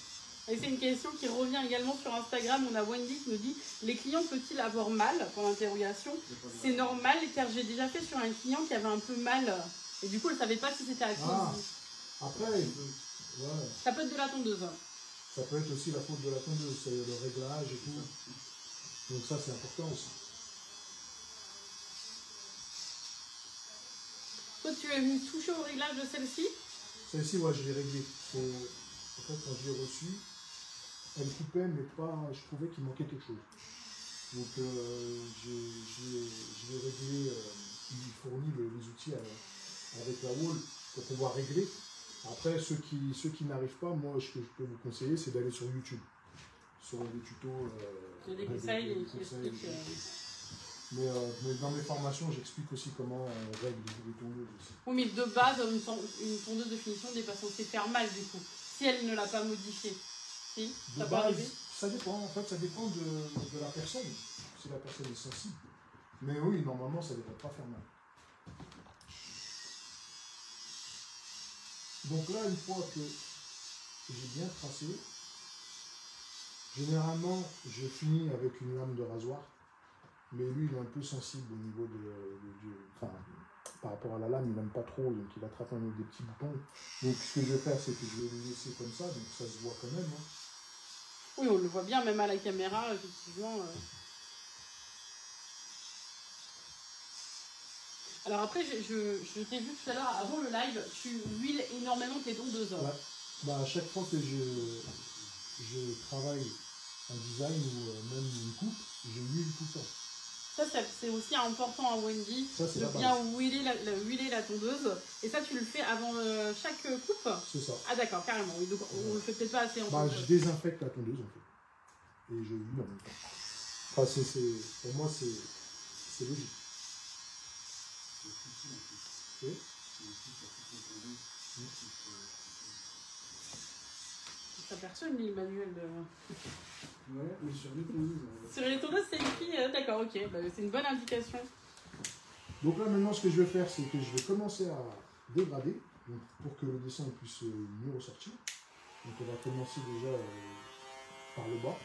Et c'est une question qui revient également sur Instagram. On a Wendy qui nous dit les clients peut-il avoir mal pour l'interrogation? C'est normal car j'ai déjà fait sur un client qui avait un peu mal et du coup elle ne savait pas si c'était à cause.
Après, ouais.
Ça peut être de la tondeuse.
Ça peut être aussi la faute de la tondeuse, c'est le réglage et tout. Donc ça c'est important aussi.
Toi tu es venu toucher au réglage de celle-ci?
Celle-ci, ouais, je l'ai réglée. En fait, quand je l'ai reçue, elle coupait, mais pas. Je trouvais qu'il manquait quelque chose. Donc je l'ai réglé. Il fournit les outils avec la wall pour pouvoir régler. Après, ceux qui n'arrivent pas, moi, ce que je peux vous conseiller, c'est d'aller sur YouTube. Sur des tutos.
Il y a des conseils qui expliquent.
Mais dans mes formations, j'explique aussi comment on règle les tondeuses aussi.
Oui, mais de base, une tondeuse de finition n'est pas censée faire mal du coup. Si elle ne l'a pas modifiée. Si, ça peut arriver.
Ça dépend, en fait, ça dépend de la personne. Si la personne est sensible. Mais oui, normalement, ça ne devrait pas faire mal. Donc là, une fois que j'ai bien tracé, généralement, je finis avec une lame de rasoir. Mais lui, il est un peu sensible au niveau enfin, par rapport à la lame, il n'aime pas trop, donc il attrape avec des petits boutons. Donc ce que je vais faire, c'est que je vais le laisser comme ça, donc ça se voit quand même. Hein.
Oui, on le voit bien, même à la caméra, effectivement. Alors après, je t'ai vu tout à l'heure, avant le live, tu huiles énormément tes tondeuses.
Ouais. Bah, à chaque fois que je travaille un design ou même une coupe, je huile tout le temps.
Ça, c'est aussi important à Wendy,
Ça, c'est
de
la base.
bien huiler la tondeuse. Et ça, tu le fais avant chaque coupe?
C'est ça.
Ah d'accord, carrément. Oui, donc on le fait peut-être pas assez en
Bah,
fait.
je désinfecte la tondeuse en fait. Et je huile en même temps. Enfin, pour moi, c'est logique. Okay.
Ça personne lit Emmanuel.
Ouais, mais sur les tondeuses.
Sur les tondeuses, c'est écrit. D'accord, ok. Bah, c'est une bonne indication.
Donc là, maintenant, ce que je vais faire, c'est que je vais commencer à dégrader donc, pour que le dessin puisse mieux ressortir. Donc on va commencer déjà par le bas.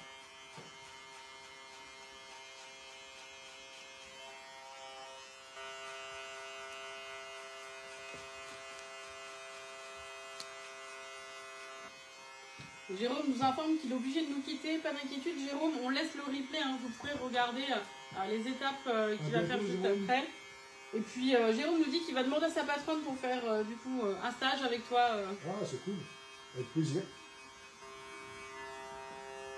Jérôme nous informe qu'il est obligé de nous quitter. Pas d'inquiétude, Jérôme, on laisse le replay. Hein, vous pourrez regarder les étapes qu'il va faire juste après. Et puis Jérôme nous dit qu'il va demander à sa patronne pour faire du coup un stage avec toi.
Ah, c'est cool, avec plaisir.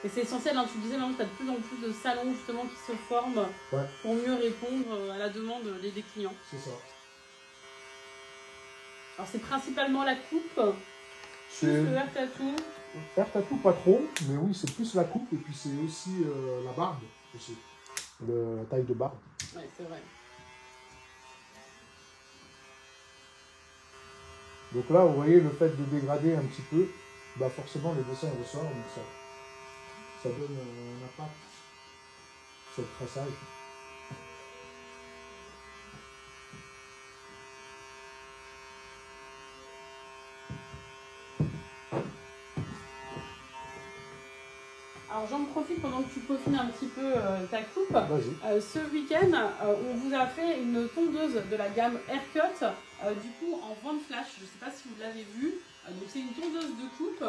Et c'est essentiel, hein, tu le disais, maintenant tu as de plus en plus de salons justement qui se forment pour mieux répondre à la demande des clients.
C'est ça.
Alors c'est principalement la coupe, plus le air tattoo.
Air tattoo pas trop, mais oui c'est plus la coupe et puis c'est aussi la barbe aussi, la taille de barbe.
Ouais, c'est vrai.
Donc là vous voyez le fait de dégrader un petit peu, bah forcément le dessin ressort, donc ça donne un impact sur le traçage.
Alors j'en profite pendant que tu peaufines un petit peu ta coupe. Ce week-end, on vous a fait une tondeuse de la gamme Haircut, du coup en vente flash. Je ne sais pas si vous l'avez vu. Donc c'est une tondeuse de coupe,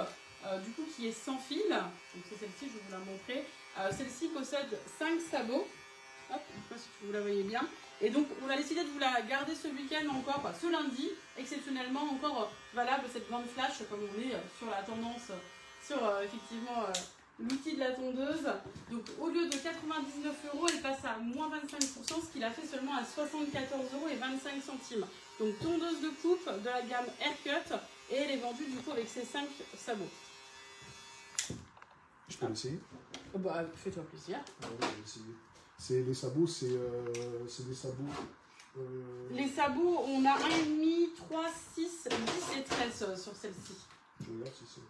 du coup qui est sans fil. Donc c'est celle-ci, je vais vous la montrer. Celle-ci possède 5 sabots. Hop, je ne sais pas si vous la voyez bien. Et donc on a décidé de vous la garder ce week-end encore, ce lundi, exceptionnellement encore valable cette vente flash, comme on est sur la tendance, sur effectivement l'outil de la tondeuse. Donc au lieu de 99 €, elle passe à moins 25%, ce qui la fait seulement à 74,25 €. Donc tondeuse de coupe de la gamme Haircut, et elle est vendue du coup avec ses 5 sabots.
Je peux l'essayer?
Bah fais-toi plaisir.
Ah ouais, je vais essayer. Les sabots, c'est des sabots.
Les sabots, on a 1,5, 3, 6, 10 et 13 sur celle-ci.
Je regarde si c'est.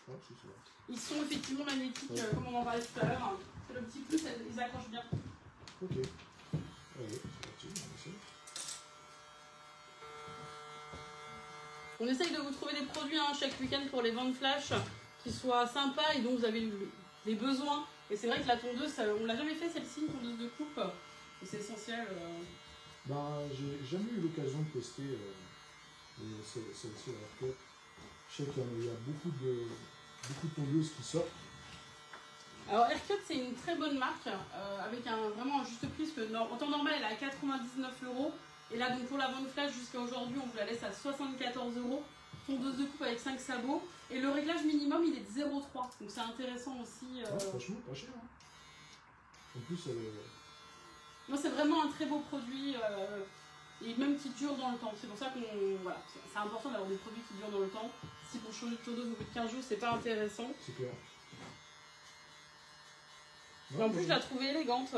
Oh, si c'est là.
Ils sont effectivement magnétiques, comme on en parlait tout à l'heure. C'est le petit plus, ils accrochent bien.
Ok. Allez, c'est parti, on essaie.
On essaye de vous trouver des produits chaque week-end pour les ventes flash qui soient sympas et dont vous avez des besoins. Et c'est vrai que la tondeuse, on l'a jamais fait celle-ci, une tondeuse de coupe. C'est essentiel.
Bah, j'ai jamais eu l'occasion de tester celle-ci à Haircut. Je sais qu'il y a beaucoup de tondeuses qui sortent.
Alors Haircut, c'est une très bonne marque avec vraiment un juste prix, parce que en temps normal elle est à 99 €. Et là donc pour la vente flash jusqu'à aujourd'hui on vous la laisse à 74 €. Tondeuse de coupe avec 5 sabots. Et le réglage minimum il est de 0,3. Donc c'est intéressant aussi.
Franchement pas cher. Hein. En plus elle est...
Moi c'est vraiment un très beau produit. Et même qui dure dans le temps. C'est pour ça qu'on. Voilà, c'est important d'avoir des produits qui durent dans le temps. Si pour changer de tondeuse au bout de 15 jours, c'est pas intéressant.
C'est clair.
Mais en plus, je la trouve élégante.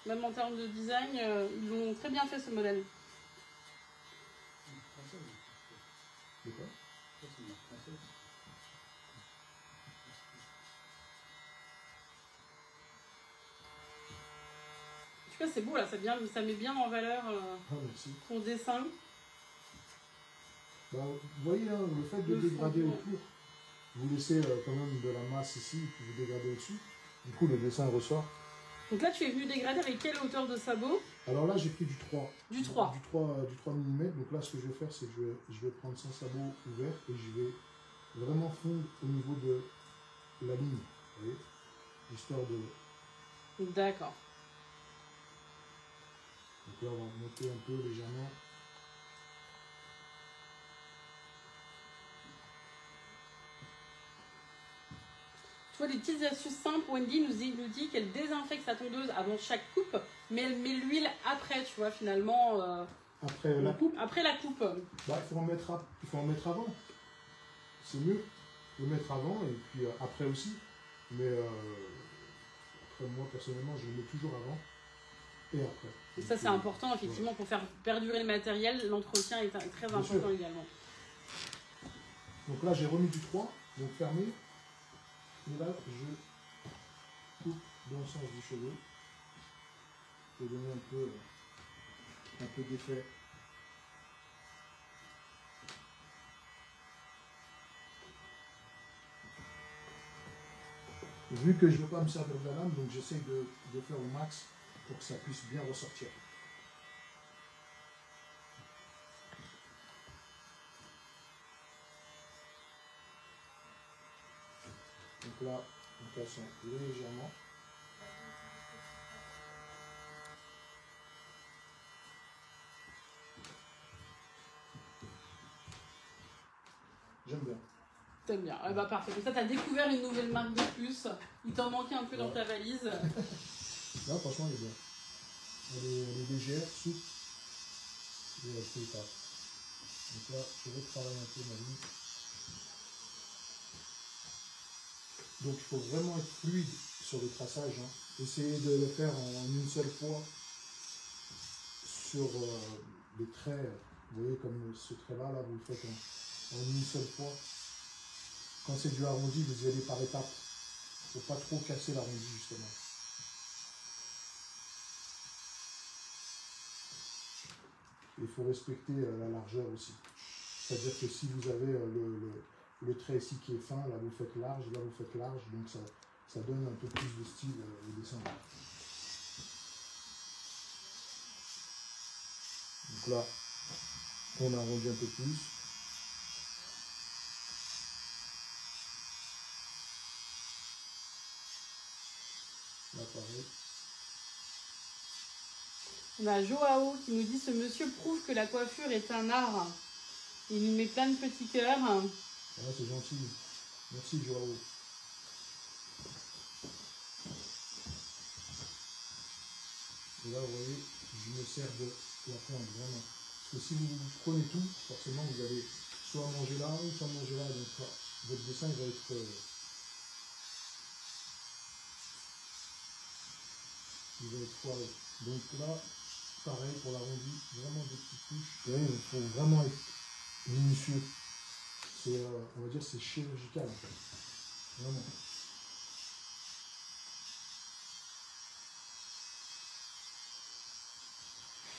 Même en termes de design, ils l'ont très bien fait ce modèle.
C'est quoi?
En tout cas, c'est beau là, ça met bien en valeur ton dessin.
Bah, vous voyez, hein, le fait de dégrader autour, vous laissez quand même de la masse ici, puis vous dégradez au-dessus. Du coup, le dessin ressort.
Donc là, tu es venu dégrader avec quelle hauteur de sabot?
Alors là, j'ai pris du 3.
Du 3.
Du 3 mm. Donc là, ce que je vais faire, c'est que je vais prendre 100 sabots ouverts et je vais vraiment fondre au niveau de la ligne. Vous voyez? Histoire de...
D'accord.
Donc là, on va monter un peu légèrement.
vois des petites astuces simples. Wendy nous dit qu'elle désinfecte sa tondeuse avant chaque coupe, mais elle met l'huile après, tu vois, finalement.
Après la coupe?
Après la coupe.
Bah, il faut en mettre avant. C'est mieux de mettre avant et puis après aussi. Mais après, moi, personnellement, je le mets toujours avant et après.
Et ça, c'est important, effectivement, pour faire perdurer le matériel. L'entretien est très important également.
Donc là, j'ai remis du 3, donc fermé. Et là, je coupe dans le sens du cheveu pour donner un peu d'effet. Vu que je ne veux pas me servir de la lame, donc j'essaie de faire au max pour que ça puisse bien ressortir. Donc là, nous cassons légèrement. J'aime bien.
T'aimes bien. Ah bah parfait. Comme ça, tu as découvert une nouvelle marque de plus. Il t'en manquait un peu dans ta valise.
Là, franchement, elle est bien. Elle est légère, souple. Et elle fait pas. Donc là, je vais travailler un peu ma ligne. Donc il faut vraiment être fluide sur le traçage. Hein. Essayez de le faire en une seule fois sur les traits. Vous voyez comme ce trait-là, là, vous le faites en une seule fois. Quand c'est du arrondi, vous y allez par étapes. Il ne faut pas trop casser l'arrondi justement. Il faut respecter la largeur aussi. C'est-à-dire que si vous avez le trait ici qui est fin, là vous faites large, là vous faites large, donc ça donne un peu plus de style au dessin. Donc là, on arrondit un peu plus. Là pareil.
On a Joao qui nous dit: ce monsieur prouve que la coiffure est un art. Il nous met plein de petits cœurs.
Ah, c'est gentil. Merci Joao. Et là, vous voyez, je me sers de la pointe, vraiment. Parce que si vous prenez tout, forcément, vous allez soit manger là, ou soit manger là. Donc, là, votre dessin, il va être... il va être foiré. Donc là, pareil pour l'arrondi, vraiment des petites touches. Vous voyez, il faut vraiment être minutieux. C'est, on va dire, c'est chirurgical, en fait. Vraiment.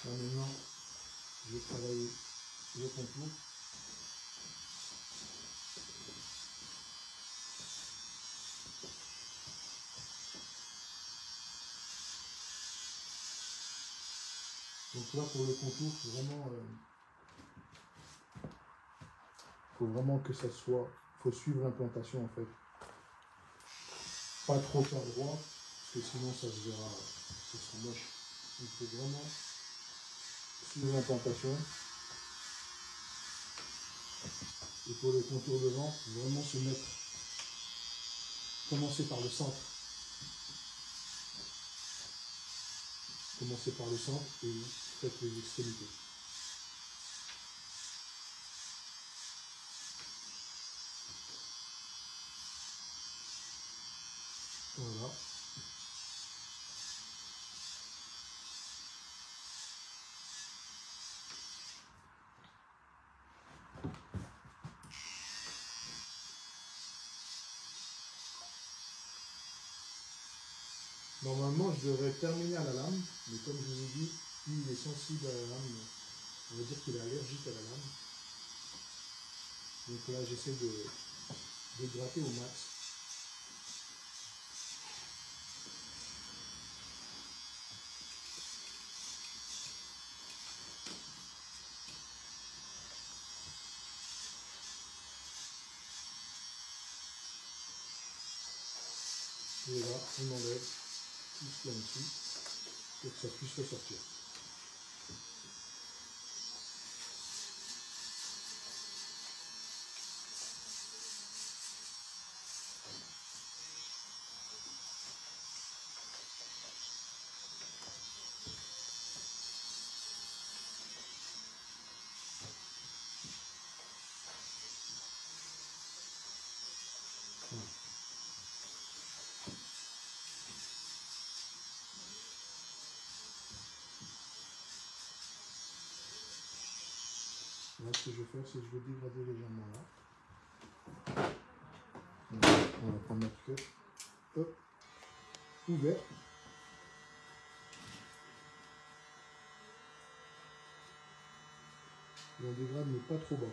Là, maintenant, je vais travailler le contour. Donc là, pour le contour, faut vraiment que ça soit... Il faut suivre l'implantation, en fait. Pas trop faire droit, parce que sinon, ça se verra, ça sera moche. Il faut vraiment suivre l'implantation. Et pour le contour devant, vraiment se mettre... Commencer par le centre. Commencez par le centre et faites les extrémités. Voilà. Normalement, je devrais terminer à la lame, mais comme je vous ai dit, lui, il est sensible à la lame. On va dire qu'il est allergique à la lame. Donc là, j'essaie de gratter au max. Et là, on enlève tout ce qu'il y a en dessous pour que ça puisse ressortir. Là, ce que je vais faire, c'est que je vais dégrader légèrement là. Donc, on va prendre notre cut. Hop. Ouvert. Et on dégrade, mais pas trop bas.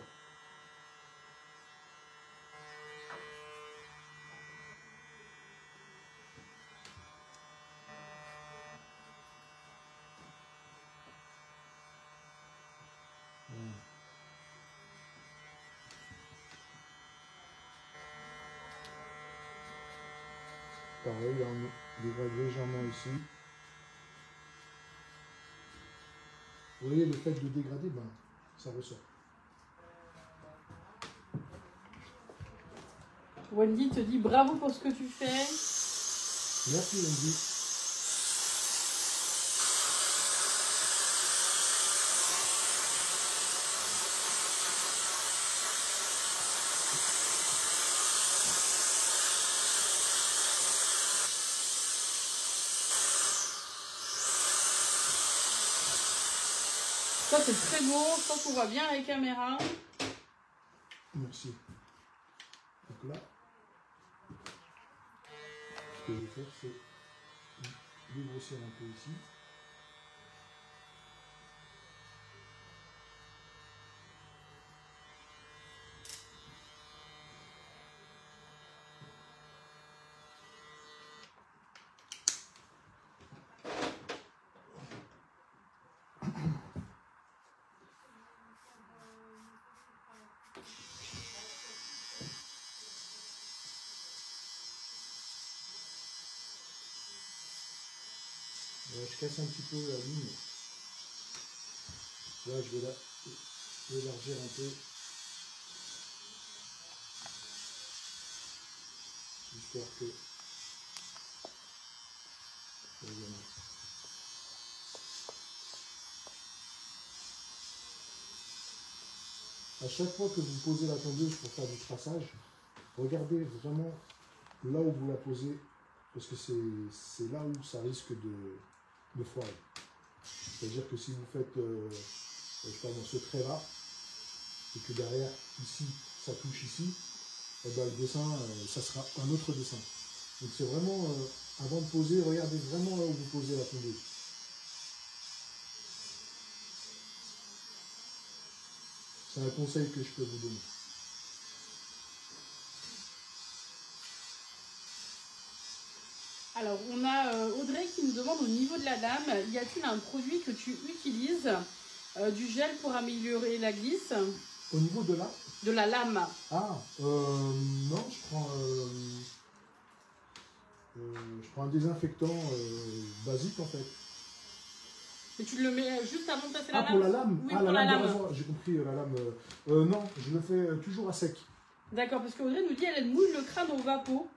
Voilà. Pareil, on dégrade légèrement ici. Vous voyez, le fait de dégrader, ben, ça ressort.
Wendy te dit bravo pour ce que tu fais.
Merci Wendy.
Ça c'est très beau, je pense qu'on voit bien les caméras.
Merci. Donc là, ce que je vais faire, c'est dégrossir un peu ici. Je casse un petit peu la ligne. Là, je vais l'élargir un peu. Histoire que... À chaque fois que vous posez la tondeuse pour faire du traçage, regardez vraiment là où vous la posez, parce que c'est là où ça risque de foirer. C'est-à-dire que si vous faites, je sais pas, dans ce trait-là, et que derrière, ici, ça touche ici, et ben, le dessin, ça sera un autre dessin. Donc c'est vraiment, avant de poser, regardez vraiment là où vous posez la tondeuse. C'est un conseil que je peux vous donner.
Alors, on a Audrey qui nous demande au niveau de la lame, y a-t-il un produit que tu utilises, du gel pour améliorer la glisse?
Au niveau de la?
De la lame.
Ah, non, je prends un désinfectant basique en fait.
Et tu le mets juste avant de passer la lame?
Pour la lame?
Oui,
ah,
pour la lame.
J'ai compris, la lame. Non, je le fais toujours à sec.
D'accord, parce qu'Audrey nous dit elle mouille le crâne au vapeau.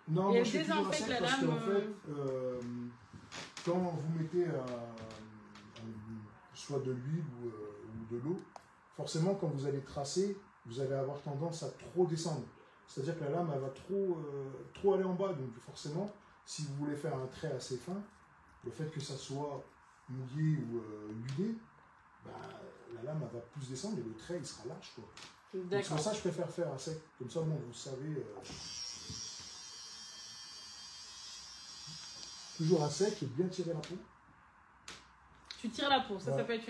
Non,
et
moi je fais toujours à sec
la
parce
lame.
qu'en fait, quand vous mettez soit de l'huile ou de l'eau, forcément quand vous allez tracer, vous allez avoir tendance à trop descendre. C'est-à-dire que la lame elle va trop aller en bas. Donc forcément, si vous voulez faire un trait assez fin, le fait que ça soit mouillé ou huilé, bah, la lame elle va plus descendre et le trait il sera large, quoi. C'est pour ça que je préfère faire à sec. Comme ça, bon, vous savez. Toujours à sec et bien tirer la peau.
Tu tires la peau, ça,
ouais.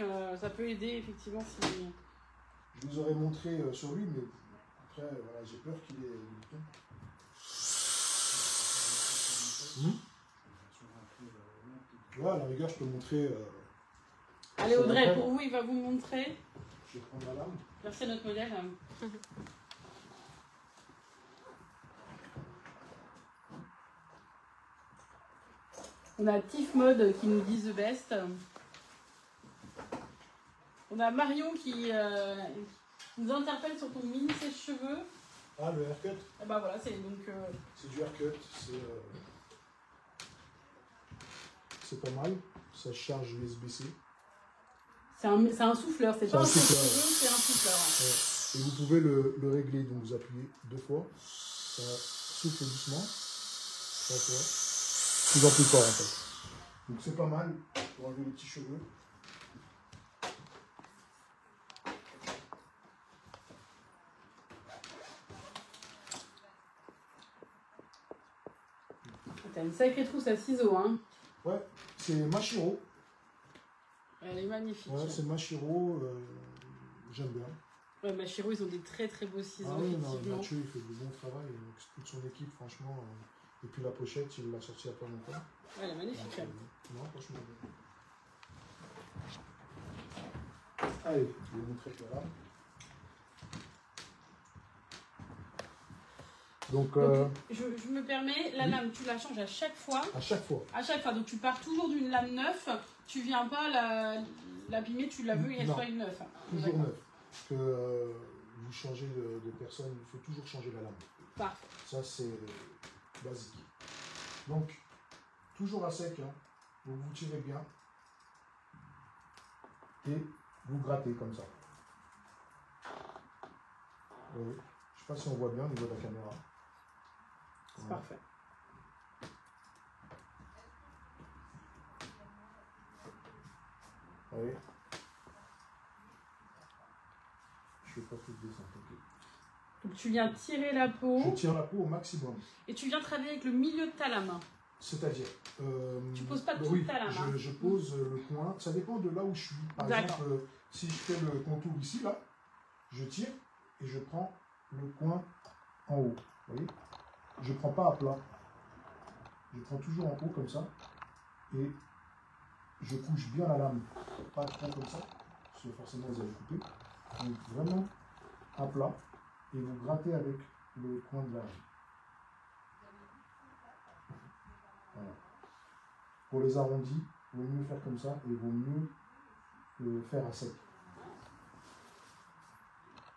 ça peut aider effectivement si...
Je vous aurais montré sur lui, mais après, voilà, j'ai peur qu'il ait le bouton. Ouais, à la rigueur, je peux montrer.
Allez Audrey, pour vous, il va vous montrer.
Je vais prendre la lame.
Merci à notre modèle. On a Tiff Mode qui nous dit The Best. On a Marion qui nous interpelle sur ton mini sèche-cheveux.
Ah, le haircut.
Et bah voilà, c'est donc...
C'est du haircut, c'est pas mal. Ça charge USB-C.
C'est un souffleur, c'est pas un sèche-cheveux, c'est un souffleur.
Ouais. Et vous pouvez le régler, donc vous appuyez 2 fois. Ça souffle doucement. 3 fois. Plus en plus fort en fait. Donc c'est pas mal pour enlever les petits cheveux.
T'as une sacrée trousse à ciseaux, hein.
Ouais, c'est Mashiro.
Elle est magnifique.
Ouais, c'est Mashiro, j'aime bien.
Ouais, Mashiro, ils ont des très très beaux ciseaux,
Ah oui, non,
effectivement.
Mathieu, il fait du bon travail, toute son équipe, franchement. Et puis la pochette, il l'a sortie il y a pas longtemps.
Ouais, elle est magnifique.
Donc, non, franchement. Allez, je vais vous montrer là. Donc,
je me permets, la lame, tu la changes à chaque fois.
à chaque fois.
À chaque fois. Donc tu pars toujours d'une lame neuve. Tu viens pas l'abîmer, tu la veux qu'elle
Non.
soit une neuve.
Toujours neuf. Parce que vous changez de personne, il faut toujours changer la lame.
Parfait.
Ça, c'est basique. Donc, toujours à sec. Hein. Vous tirez bien. Et vous grattez comme ça. Oui. Je ne sais pas si on voit bien au niveau de la caméra.
C'est parfait.
Oui. Je ne fais pas tout descendre. Okay.
Donc tu viens tirer la peau.
Je tire la peau au maximum.
Et tu viens travailler avec le milieu de ta lame.
C'est-à-dire
tu poses pas toute
oui,
ta lame.
je pose le coin. Ça dépend de là où je suis. Par exemple, si je fais le contour ici, là, je tire et je prends le coin en haut. Vous voyez? Je ne prends pas à plat. Je prends toujours en haut comme ça. Et je couche bien la lame. Pas trop comme ça. Parce que forcément vous allez couper. Donc vraiment à plat. Et vous grattez avec le coin de la lame. Voilà. Pour les arrondis, il vaut mieux faire comme ça et il vaut mieux le faire à sec.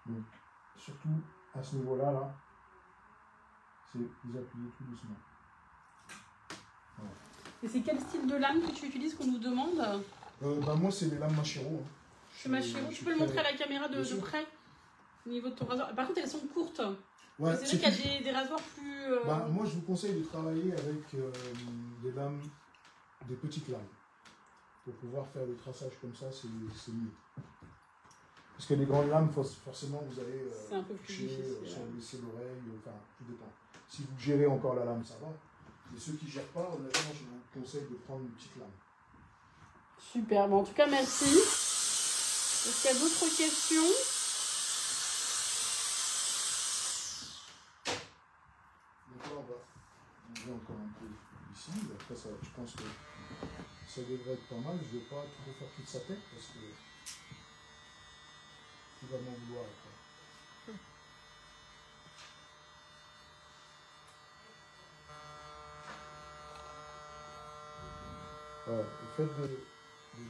Donc, surtout à ce niveau-là, là, c'est vous appuyez tout doucement. Voilà.
Et c'est quel style de lame que tu utilises qu'on nous demande?
Moi, c'est les lames Mashiro. Hein.
C'est Mashiro. Tu peux le montrer à la caméra de près? Au niveau de ton rasoir. Par contre, elles sont courtes.
Ouais,
c'est vrai qu'il y a des rasoirs plus...
moi, je vous conseille de travailler avec des lames, des petites lames. Pour pouvoir faire des traçages comme ça, c'est mieux. Parce que les grandes lames, forcément, vous allez toucher, blesser l'oreille, enfin, tout dépend. Si vous gérez encore la lame, ça va. Et ceux qui ne gèrent pas, honnêtement, je vous conseille de prendre une petite lame.
Super, bon, en tout cas, merci. Est-ce qu'il y a d'autres questions?
Encore un peu ici, après ça, je pense que ça devrait être pas mal. Je ne vais pas trop faire toute sa tête parce que il va m'en vouloir après. Voilà, le fait de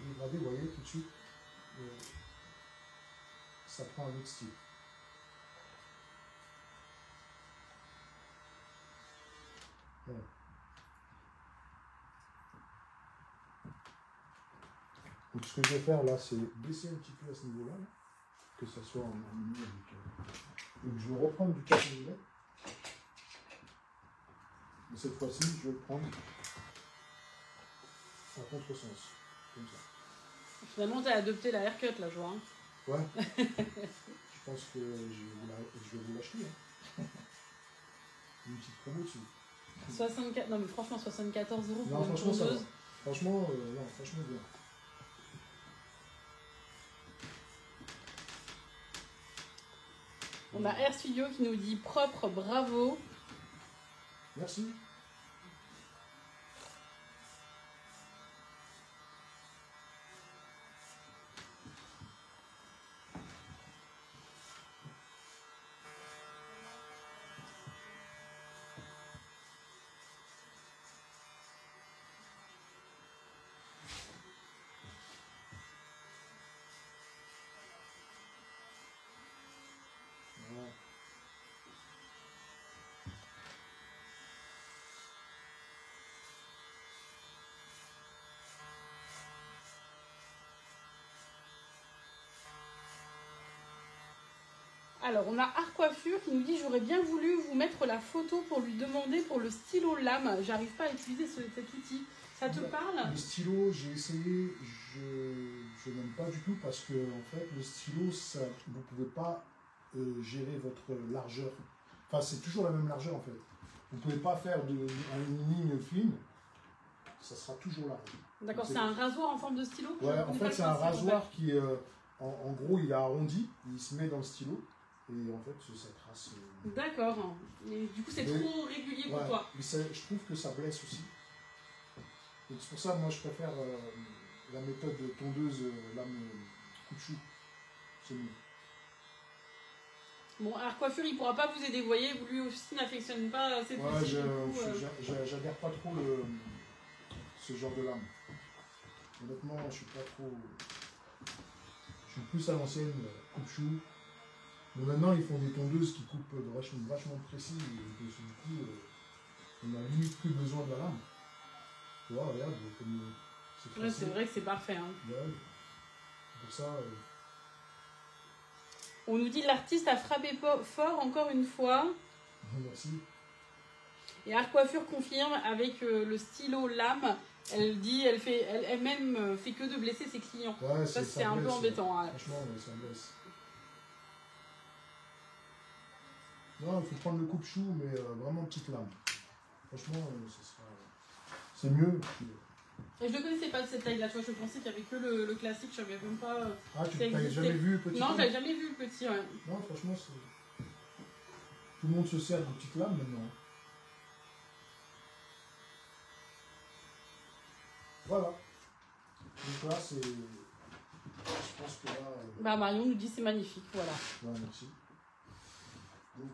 dégrader, vous voyez tout de suite, ça prend un autre style. Voilà. Donc ce que je vais faire là, c'est baisser un petit peu à ce niveau-là, que ça soit en ligne avec... Donc je vais reprendre du 4 mm. Mais cette fois-ci, je vais prendre à contresens, comme ça.
Finalement, tu as adopté la haircut là, je vois. Hein.
Ouais. Je pense que je vais vous l'acheter. Hein. Une petite promo dessus.
64, non mais franchement 74 € pour
une
tondeuse.
Franchement, non, franchement bien.
On a Air Studio qui nous dit propre, bravo.
Merci.
Alors, on a Art Coiffure qui nous dit j'aurais bien voulu vous mettre la photo pour lui demander pour le stylo lame. J'arrive pas à utiliser cet outil. Ça te parle?
Le stylo, j'ai essayé, je n'aime pas du tout parce que en fait, le stylo, ça, vous ne pouvez pas gérer votre largeur. Enfin, c'est toujours la même largeur en fait. Vous ne pouvez pas faire une ligne fine, ça sera toujours là.
D'accord, c'est un rasoir en forme de stylo?
Ouais, en fait, c'est un rasoir qui, en gros, il est arrondi, il se met dans le stylo, et en fait, ça trace.
D'accord, et du coup, c'est trop régulier pour toi.
Mais je trouve que ça blesse aussi. Donc, c'est pour ça, moi, je préfère la méthode tondeuse lame coup de chou. C'est mieux.
Bon, Art Coiffure, il ne pourra pas vous aider, vous voyez, lui aussi n'affectionne pas cette petite.
J'adhère pas trop ce genre de lame. Honnêtement, je suis pas trop. Je suis plus à l'ancienne, coupe-chou. Mais maintenant, ils font des tondeuses qui coupent vachement précis. Et du coup, on n'a limite plus besoin de la lame. Tu vois, regarde, comme c'est
ouais, c'est vrai que c'est parfait. Hein.
Ouais. Pour ça.
On nous dit l'artiste a frappé fort encore une fois.
Merci.
Et Art Coiffure confirme avec le stylo lame. Elle dit, elle-même fait que de blesser ses clients.
Ouais,
ça, c'est un peu embêtant. Ouais.
Franchement, ça blesse. Non, il faut prendre le coupe-chou, mais vraiment petite lame. Franchement, c'est mieux.
Et je ne connaissais pas cette taille-là, tu vois, je pensais qu'il n'y avait que le classique, je ne savais même pas.
Ah, tu n'avais jamais vu le petit?
Non, je n'avais jamais vu le petit, ouais.
Non, franchement, tout le monde se sert de petites lames maintenant. Voilà. Donc là, c'est. Je pense que là.
Bah, Marion nous dit c'est magnifique, voilà.
Ouais, merci. Donc.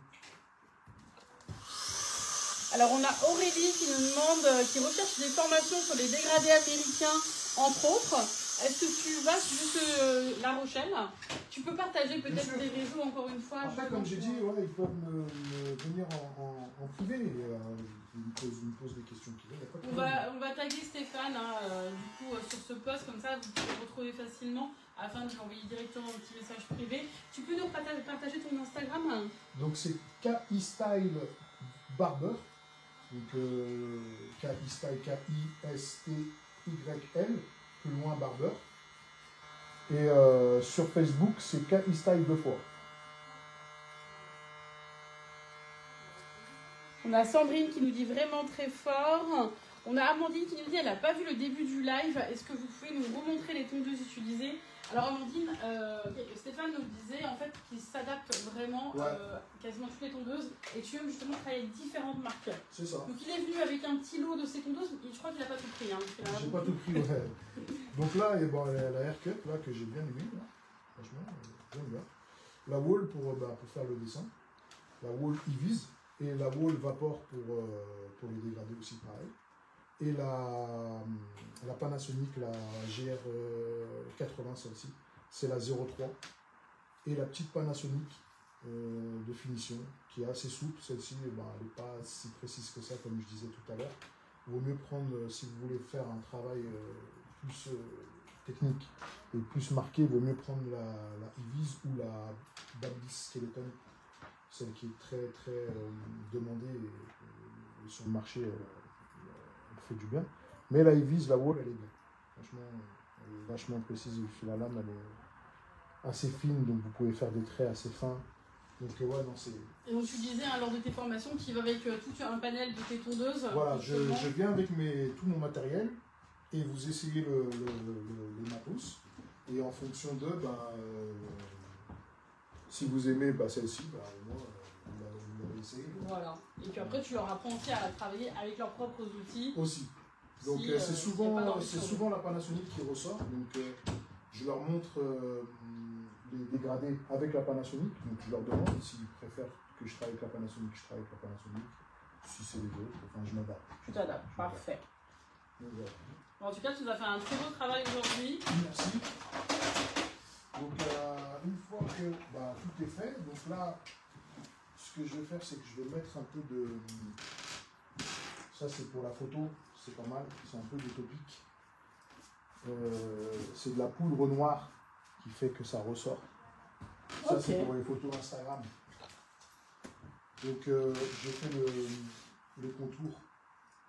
Alors, on a Aurélie qui nous demande, qui recherche des formations sur les dégradés américains, entre autres. Est-ce que tu vas jusque La Rochelle? Tu peux partager peut-être des réseaux encore une fois.
Après, comme j'ai dit, ouais, ils peuvent me venir en privé. Ils me posent des questions qui veulent.
On va taguer Stéphane du coup, sur ce post, comme ça vous pouvez le retrouver facilement afin de lui envoyer directement un petit message privé. Tu peux nous partager ton Instagram?
Donc c'est KI Style Barber. Donc KI Style, KISTYL, plus loin Barber. Et sur Facebook, c'est KI Style 2 fois.
On a Sandrine qui nous dit vraiment très fort. On a Amandine qui nous dit elle n'a pas vu le début du live. Est-ce que vous pouvez nous remontrer les tondeuses utilisées? Alors Amandine, Stéphane nous disait en fait qu'il s'adapte vraiment quasiment toutes les tondeuses et tu aimes justement travailler avec différentes marques.
C'est ça.
Donc il est venu avec un petit lot de ces tondeuses, je crois qu'il n'a pas tout pris. Hein,
j'ai pas tout pris, ouais. Donc là, il y a la haircut là, que j'ai bien aimé. Là. Franchement, j'aime bien. La wall pour faire le dessin. La wall Eviz. Et la wall Vapor pour les dégradés aussi, pareil. Et la Panasonic, la GR80, celle-ci, c'est la 03. Et la petite Panasonic de finition, qui est assez souple, celle-ci, elle n'est pas si précise que ça, comme je disais tout à l'heure. Il vaut mieux prendre, si vous voulez faire un travail plus technique et plus marqué, il vaut mieux prendre la Eviz ou la Babis Skeleton. Celle qui est très très demandée et sur le marché elle fait du bien. Mais la Eviz, la wall, elle est bien. Franchement, elle est vachement précise. La lame, elle est assez fine, donc vous pouvez faire des traits assez fins. Donc ouais, non, c'est...
Et donc tu disais lors de tes formations qu'il va avec tout un panel de tes tondeuses.
Voilà, je viens avec tout mon matériel et vous essayez le matos. Et en fonction de... si vous aimez celle-ci, moi, vous l'avez essayé.
Voilà. Et puis après, tu leur apprends aussi à travailler avec leurs propres outils.
Aussi. Donc c'est souvent la Panasonic qui ressort. Donc je leur montre les dégradés avec la Panasonic. Donc je leur demande s'ils préfèrent que je travaille avec la Panasonic, je travaille avec la Panasonic. Si c'est les autres, enfin je m'adapte.
Tu t'adaptes, parfait. Donc, voilà. En tout cas, tu nous as fait un très beau travail aujourd'hui.
Merci. Donc une fois que tout est fait, donc là, ce que je vais faire, c'est que je vais mettre un peu de... Ça c'est pour la photo, c'est pas mal, c'est un peu d'utopique. C'est de la poudre noire qui fait que ça ressort. Ça c'est pour les photos Instagram. Donc je fais le contour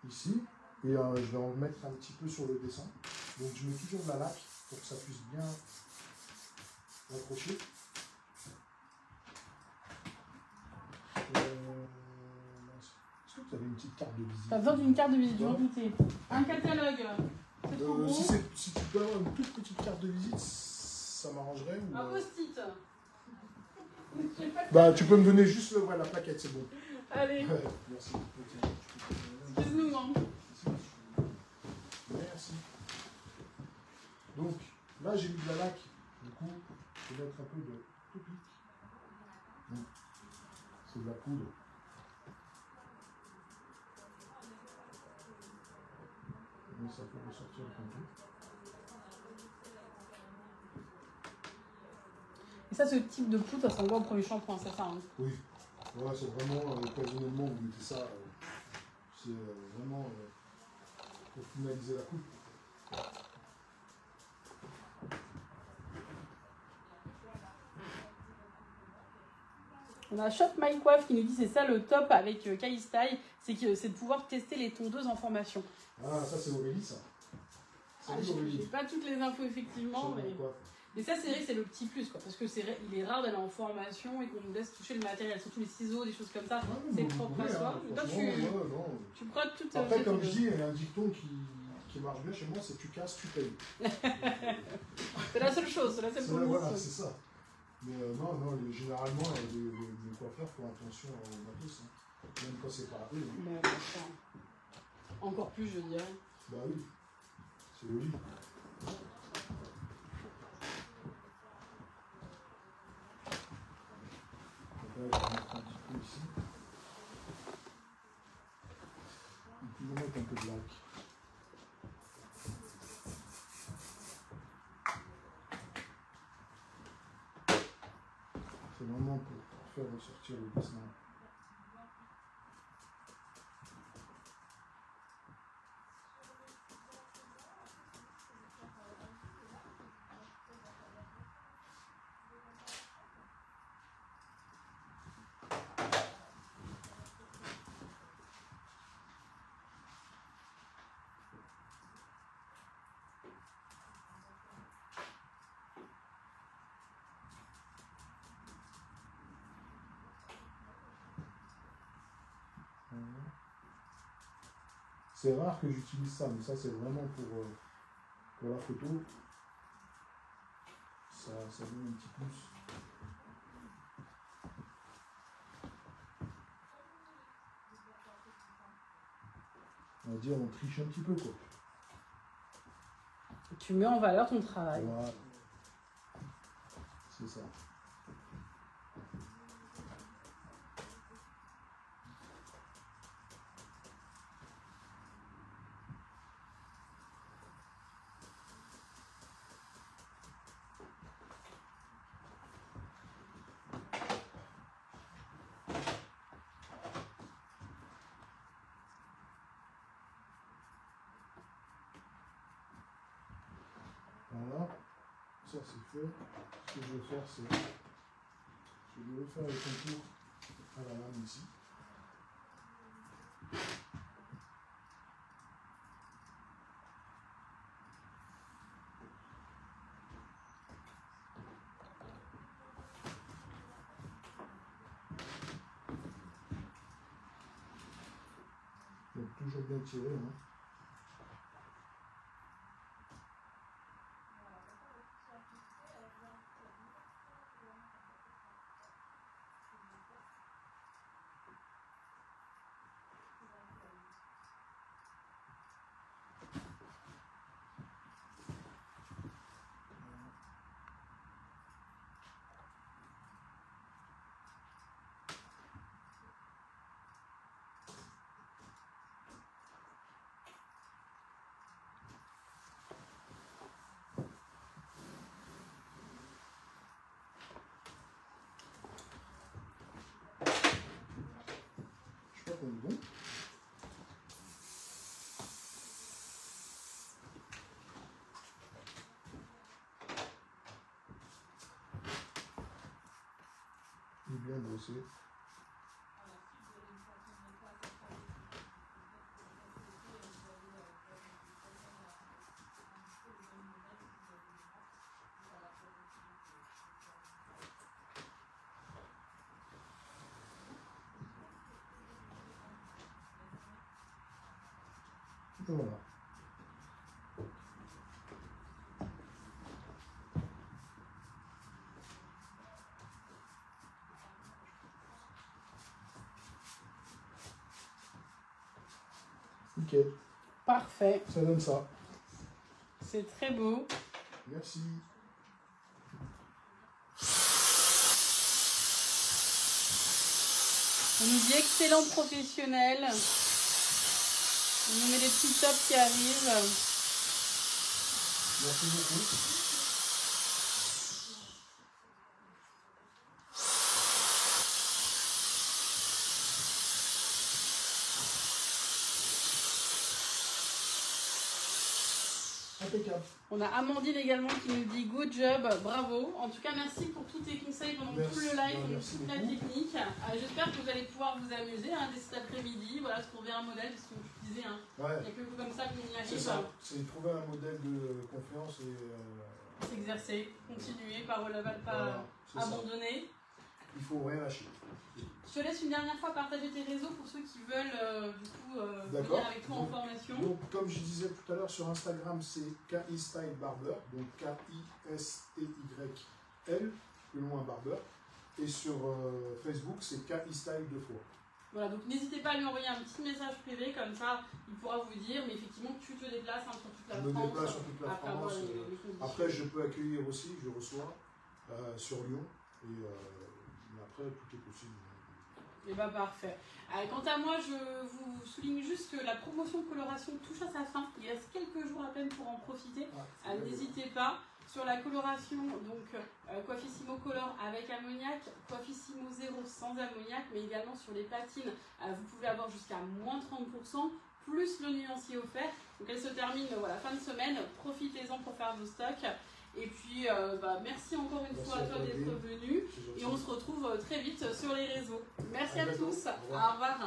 ici, et je vais en mettre un petit peu sur le dessin. Donc je mets toujours de la laque pour que ça puisse bien accrocher. Est-ce que vous avez carte de visite.
T'as besoin d'une carte de visite, je
Ouais.
m'en doutais. Un catalogue, c'est trop gros.
Si tu peux avoir une toute petite carte de visite, ça m'arrangerait. Ou,
Un post-it. J'ai pas de-
Bah, tu peux me donner juste la plaquette, c'est bon.
Allez,
Ouais, merci.
excuse-nous, hein.
Merci. Donc, là, j'ai mis de la laque. Du coup, je vais mettre un peu de topic. Donc, c'est de la poudre. Mais ça peut ressortir le contour.
Et ça, ce type de poudre, ça s'envoie au premier shampoing, c'est ça, hein.
Oui. Voilà, c'est vraiment occasionnellement, vous mettez ça. C'est vraiment pour finaliser la coupe.
On a Shop My Coiffe qui nous dit c'est ça le top avec K-Style, c'est de pouvoir tester les tondeuses en formation.
Ah, ça, c'est Aurélie, ça.
Ah,
Salut,
j'ai
Aurélie.
pas toutes les infos effectivement,
Shop
mais...
My Coiffe.
Mais ça, c'est vrai que c'est le petit plus, quoi, parce que il est rare d'aller en formation et qu'on nous laisse toucher le matériel, surtout les ciseaux, des choses comme ça.
Ouais,
C'est
vous
propre
pouvez,
à soi.
hein,
Toi,
franchement, ouais, non.
tu prodes toutes
Après, comme je dis, il y a un dicton qui marche bien chez moi, c'est tu casses, tu payes.
C'est la seule chose, c'est la seule condition.
Voilà, c'est ça. Mais non, généralement, les coiffeurs font attention au matos, hein. Même quand c'est pas eux. Hein.
Mais, enfin, encore plus, je dirais.
Bah oui, c'est logique. Donc là, je vais mettre un petit peu ici. Et puis, je vais mettre un peu de lac. C'est vraiment pour faire ressortir le dessin. C'est rare que j'utilise ça, mais ça c'est vraiment pour la photo. Ça donne un petit pouce. On va dire on triche un petit peu quoi.
Tu mets en valeur ton travail.
Voilà. C'est ça. Voilà, ça c'est fait. Ce que je vais faire, c'est je vais refaire le contour à la lame ici. Donc toujours bien tiré. Hein. Je crois qu'on est bon. Et bien brossé. Voilà. Nickel.
Parfait.
Ça donne ça.
C'est très beau.
Merci.
On nous dit excellent professionnel. On nous met des petits tops qui arrivent.
Merci beaucoup. Impeccable.
On a Amandine également qui nous dit good job, bravo. En tout cas, merci pour tous tes conseils pendant tout le live, pendant toute la technique. J'espère que vous allez pouvoir vous amuser dès cet après-midi. Voilà, trouver un modèle, parce que je disais, il n'y a que vous comme ça qu'on y arrive.
C'est ça, c'est trouver un modèle de confiance et
s'exercer, continuer, pas abandonner.
Il faut rien lâcher.
Je te laisse une dernière fois partager tes réseaux pour ceux qui veulent venir avec toi en formation.
Donc, comme je disais tout à l'heure, sur Instagram, c'est KI Style Barber, donc KISTYL, plus loin Barber. Et sur Facebook, c'est KI Style 2 fois.
Voilà, donc n'hésitez pas à lui envoyer un petit message privé, comme ça, il pourra vous dire, mais effectivement, tu te déplaces sur toute la France.
Je me déplace sur toute la France. Après, je peux accueillir aussi, je reçois sur Lyon. Et après, tout est possible.
Et bah parfait. Quant à moi, je vous souligne juste que la promotion coloration touche à sa fin. Il reste quelques jours à peine pour en profiter. N'hésitez pas. Sur la coloration, donc Coiffissimo Color avec ammoniac, Coiffissimo Zero sans ammoniac, mais également sur les patines, vous pouvez avoir jusqu'à moins 30%, plus le nuancier offert. Donc elle se termine fin de semaine. Profitez-en pour faire vos stocks. Et puis, merci encore une fois à toi d'être venu. Et on se retrouve très vite sur les réseaux. Merci à tous. Au revoir.